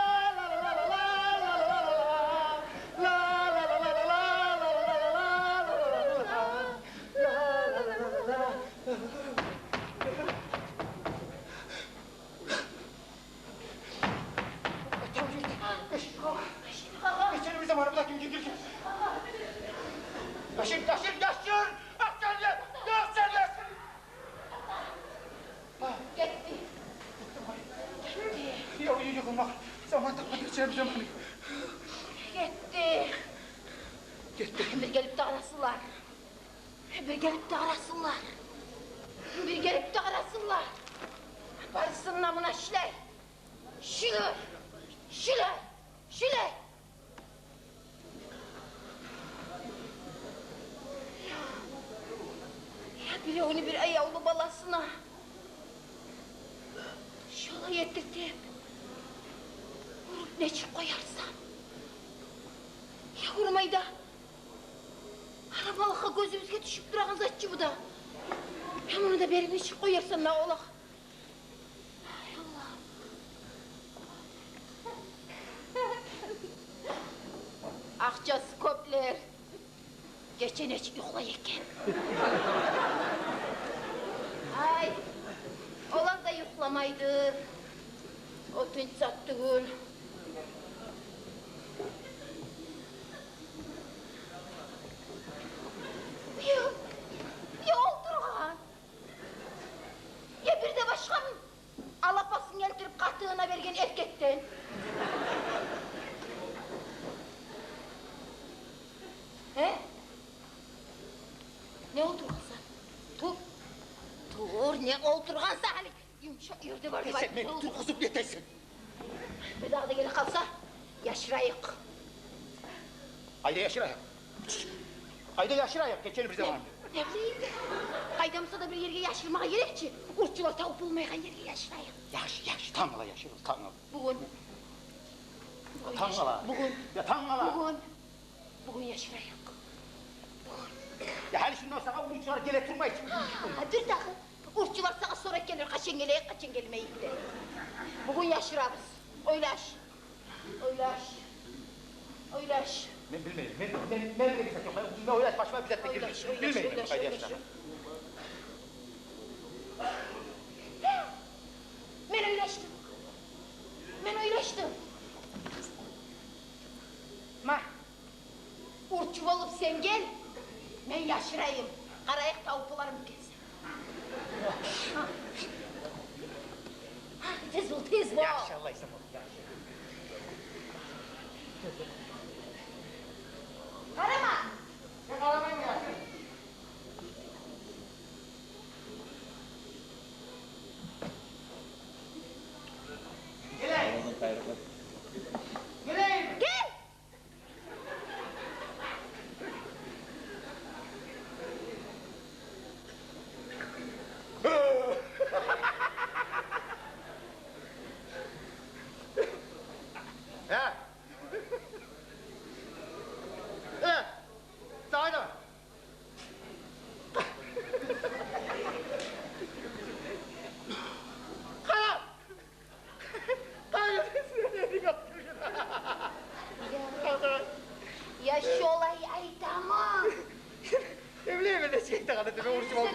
Zamanı bırak kim gir. Taşır. Akşarlar. Gitti. Yok bak. Zaman takmak geçelim zamanı. Gitti. Bir gelip de arasınlar. Barışsın namına şile. Ya biri onu bir ayağlı balasına. Şola yedirdim. Vurup ne çık koyarsam. Ya vurmayı da. Arabalığa gözümüzge düşüp durağın zatçı bu da. Hem onu da benim için koyarsan ne olak. Ay Allah'ım. Akça skopler. Geçen hiç yuklayırken. Ay. Olan da yuklamaydı. O tünç sattığın. Ya oldurğan. Ya bir de başkan alapasını getirip katığına vergen erkekten. He? Ne oldurğan sen? Dur ne oldurğan sen hani yumuşak yerde var. Sen beni turkuzup yetersin. Bir daha da geri kalsa yaşırayık. Haydi yaşırayık. Geçelim bir zaman. Ne bileyim. Kaydamıza da bir yere yaşırmaya gerek ki. Urçular tavuk bulmayan yere yaşırayık. Yaş. Tangala yaşırız. Tangala. Bugün yaşırayık. Ya hani şimdi olsa urçular gele turmayız. Dur dakika. Urçular sana sonra gelir. Kaçın gelmeyi gider. Bugün yaşırabız. Oylaş. Ben bilmeyim. Ben bile bir sakın. Ben öyle başıma bir zaten girmiş. Bilmeyim. Haydi yaşla. Ben oylaştım. Urçu olup sen gel. Ben yaşırayım. Karayak tavuklarım kesin. Tez bul. Yaşallah istemem. Karama. Ben aramayayım ya. Geleyim. Gel. Ha? Sağda. Karan! Ya şu olayı tamam. Evliyim ne şey takanadı ben uğraşım oldu.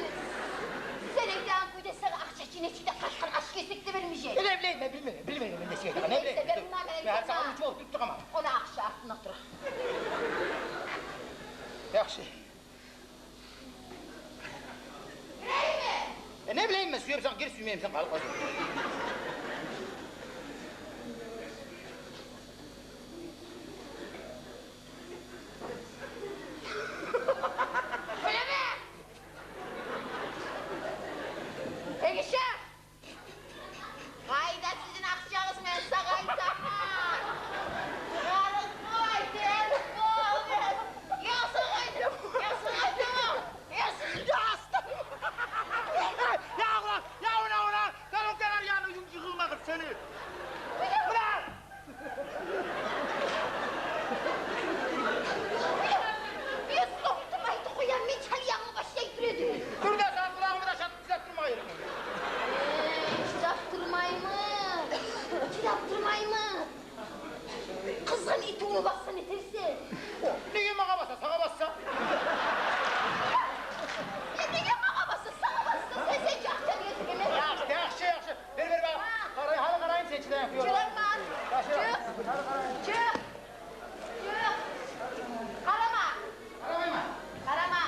Sen evden koyda sana akçaçın içinde kaçkan aşk esik de vermeyecek. Ben evliyim ben bilmeyim ne şey takanadı. Neyse ben bunlarla Ben her evlenmem. zaman uçu olup tuttuk ama. Ona akşa aklına otur. Yaxşı. Değil mi? Ne bileyim ben suyarsan geri sürmeyeyim sen kalıp kalsın. Öyle mi? Peki şef. Hayda sizin akşamınız ben sakayım sakar. Yarın koy, yarın koy. Yasın koydum. Ya hasta. versin. Niye bana bassa, sana bassa? Niye bana bassın, sana bassın? Sen akça diyorsun ki ben. Yaxşı. Ver bak. Qarayı, halı qarayım sen içinden yapıyor. Çık lan. Çık. Karama. Qaramayma. Karama.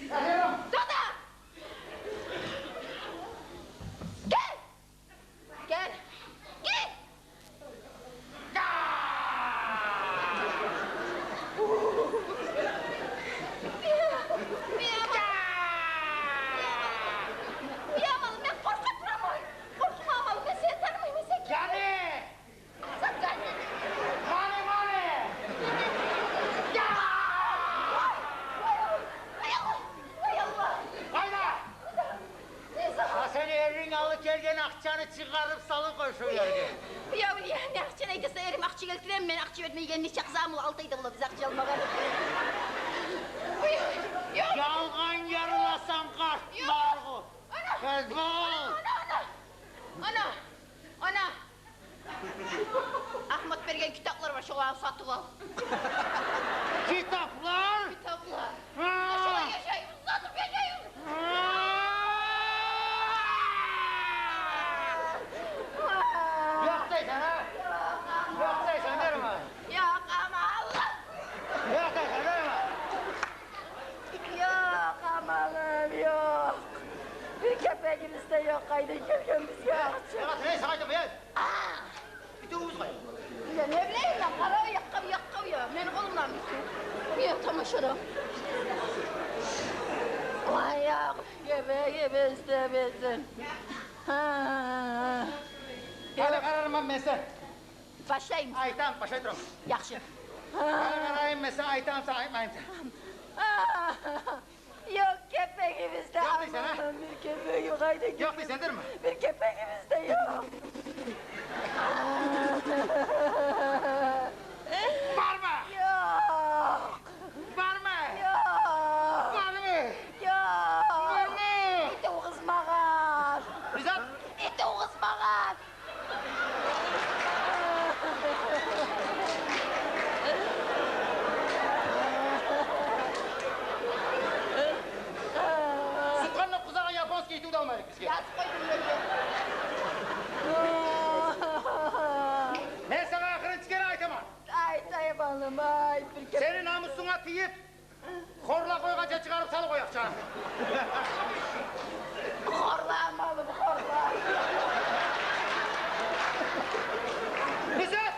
Yaxşı. Doda. Gel. Gel. Gel. Yapalım ben korkutmam. Korkmamalı ben seni tanımayayım sen. Yani. Sen gel. Mane. Ya! Hay Allah. Hayda. Neyse. Ha seni evin alıp gelgen akçanı çıkarıp salı koşuyordu. Ya ne akçı neydi sayarım akçı geltiren ben akçı vermeye gelmiş çakzağımı altaydı bula biz akçı almağa. Yalgan yarılasan kartmargu. Kızbol. Ana. Ahmet bergen kitaplar var şu an satıp al. Kitaplar. Kitaplar. Ha. Şuna yaşayın satıp yaşayın. Yok deysen ha? Yok deysen derim ha? Yok ama Allah. Yok deysen derim ha? Yok amanım yok. Bir köpeğimiz de yok kaydı köpeğimiz yok. Evet neyse haydi be. Bir de umuz koy. Ya ne bileyim lan para yakkı ya. Benim kolumdan bir şey. Yok tamaşırım. Vay ya köpeğimiz de bizim. Hadi kararım ben sen. Başlayayım. Aytan başa durum. Yaxşı. Hadi kararım ben sen aytan sahip aytan. Yok köpeğimiz de Yok desen ha? amanım bir köpeği yok haydi. Yok deysen derim ha? Bir köpeğimiz de yok. Var mı? Yok. Var mı? Yok. Var mı? Yok. Var mı? İti o kız mağar. Rızat. İti o kız mağar. Sıkanla kuzağa Japonski iti udalmayız biz. Yaz koydum dedi. Ben sana akırın çıkar aytama. Ay saymalım ay bir köpek. Senin namusuna tiyip korla koygaca çıkarıp salı koyak canım. Horla malım horla. Rızat.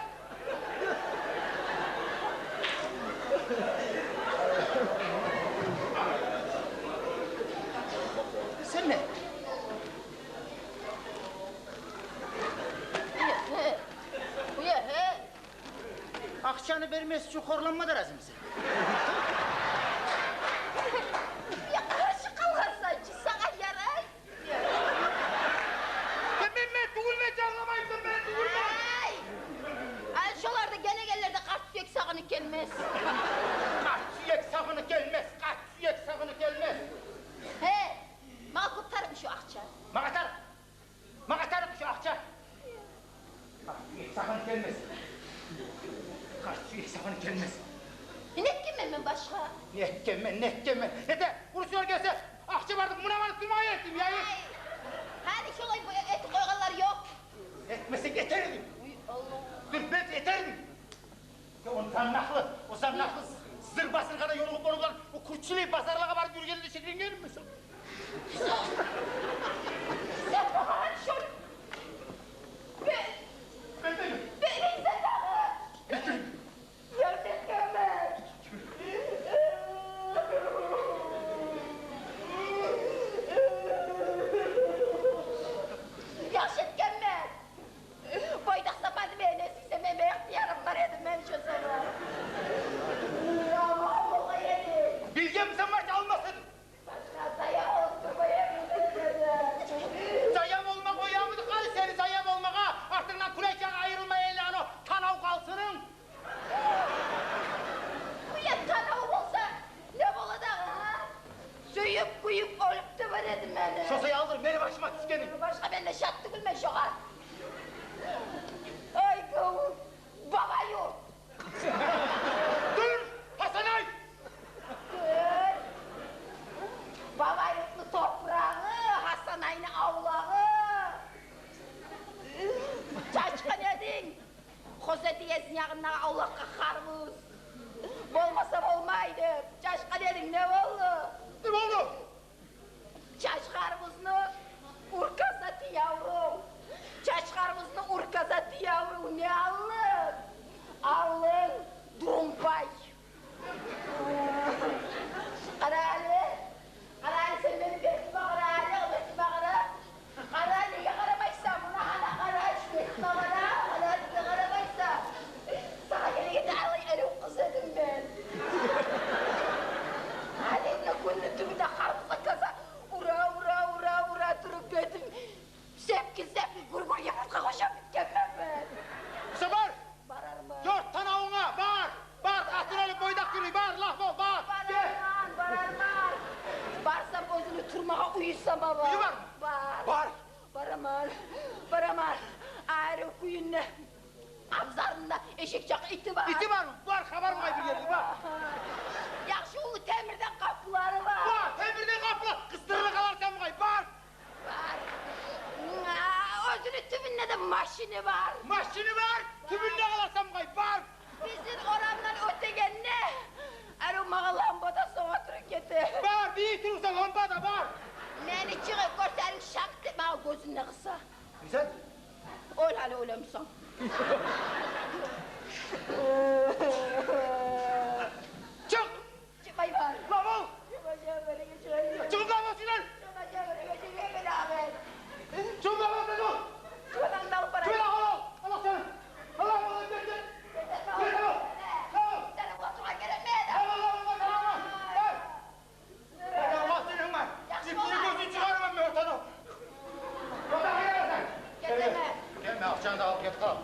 Sen ne? Bu ya he. Akçanı vermesi için horlanmadı razımızı. Ya karşı kalkan saçı sana yarar. Ben tuğulma canlamayım sen beni tuğulma. Ay. Ay şolarda gene gelirde kart suyek sağını gelmez. Kaç süyek safını gelmez, kaç süyek safını gelmez. He. Mal kurtarım şu akça. Mağatarım şu akça. Kaç süyek safını gelmez. Kaç süyek safını gelmez. Ne kim ben başka? Ne de kurşunlar gelse akça vardı buna varıp durmaya ettim ya. Ay. Hadi şolay bu et koyganlar yok. Etmesek yeterdim. Uy Allah. Dur ben yeterdim. Ya o zamnaklı zır basır kadar yolunu konular o kurçuluğu pazarlığa varıp yürüyeninde şeklin gelin mi sen? Sen bana şöyle. Ben de mi? Beni sen daha. Yok etmez. Gezin yakınına Allah'a karvuz. Olmasa olmaydı. Çaşkan elin ne oldu? Ne oldu? Çaşkarımızını urkazatı yavrum. Çaşkarımızını urkazatı yavrum. Ne alın? Alın dumpay. Karali. Karali sen beni bekle karali. Bekle kara. Karali ya karamaysa buna hala karali. Bekle kara. Karali ya karamaysa. Sana gene gide alay elim kızladım ben. Hadi ne kundu tümüne karpıza kaza. Ura durup dedim. Sepki gurgur yumurta koşa bitkemem ben. Kısa bağır. Bağırma. 4 tane ona bağır. Bağır kahtıreli boydak yürüy bağır lah bol bağır. Bağırma. Bağırsam gözünü turmağa uyusam baba. Uyu var mı? Bağır. Bağıramar. Ayrı kuyunla. Abzarında eşek çak iti var. İti var mı? Bağır haber mi kaybı geldi bağır. Yakşı ulu temirden kapıları var. Bağır temirden kapılar. Kıstırılı kalarsan mı kayıp bağır. Özünü tümünle de maşini var. Maşini var. Tümünde kalarsan mı kayıp bağır. Bizim orandan ötegen ne? Arımağı lambada soğuk rüketi. Bağır bir itirursan lambada bağır. Beni çıkıp görsenin şak de bana gözünle kısa. Güzel. Öyle öyle misin? Çık. Çıkmayı var. Lan ol. Çıkmayacağım böyle geçiyor. Çık lan başından. Çıkmayacağım böyle geçiyor beraber. Çık lan başından. Çıkmadan dalı parayı. Şöyle al. Allah seni. Allah Allah gel gel. Gel tamam. Tamam. Sana koltuğa gelemeye de. Allah. Gel. Allah senin var. Çiftliği gözünü çıkarmam ben ortadan. Ortadan gel sen. Geleme. Gelme akşam da al git kal.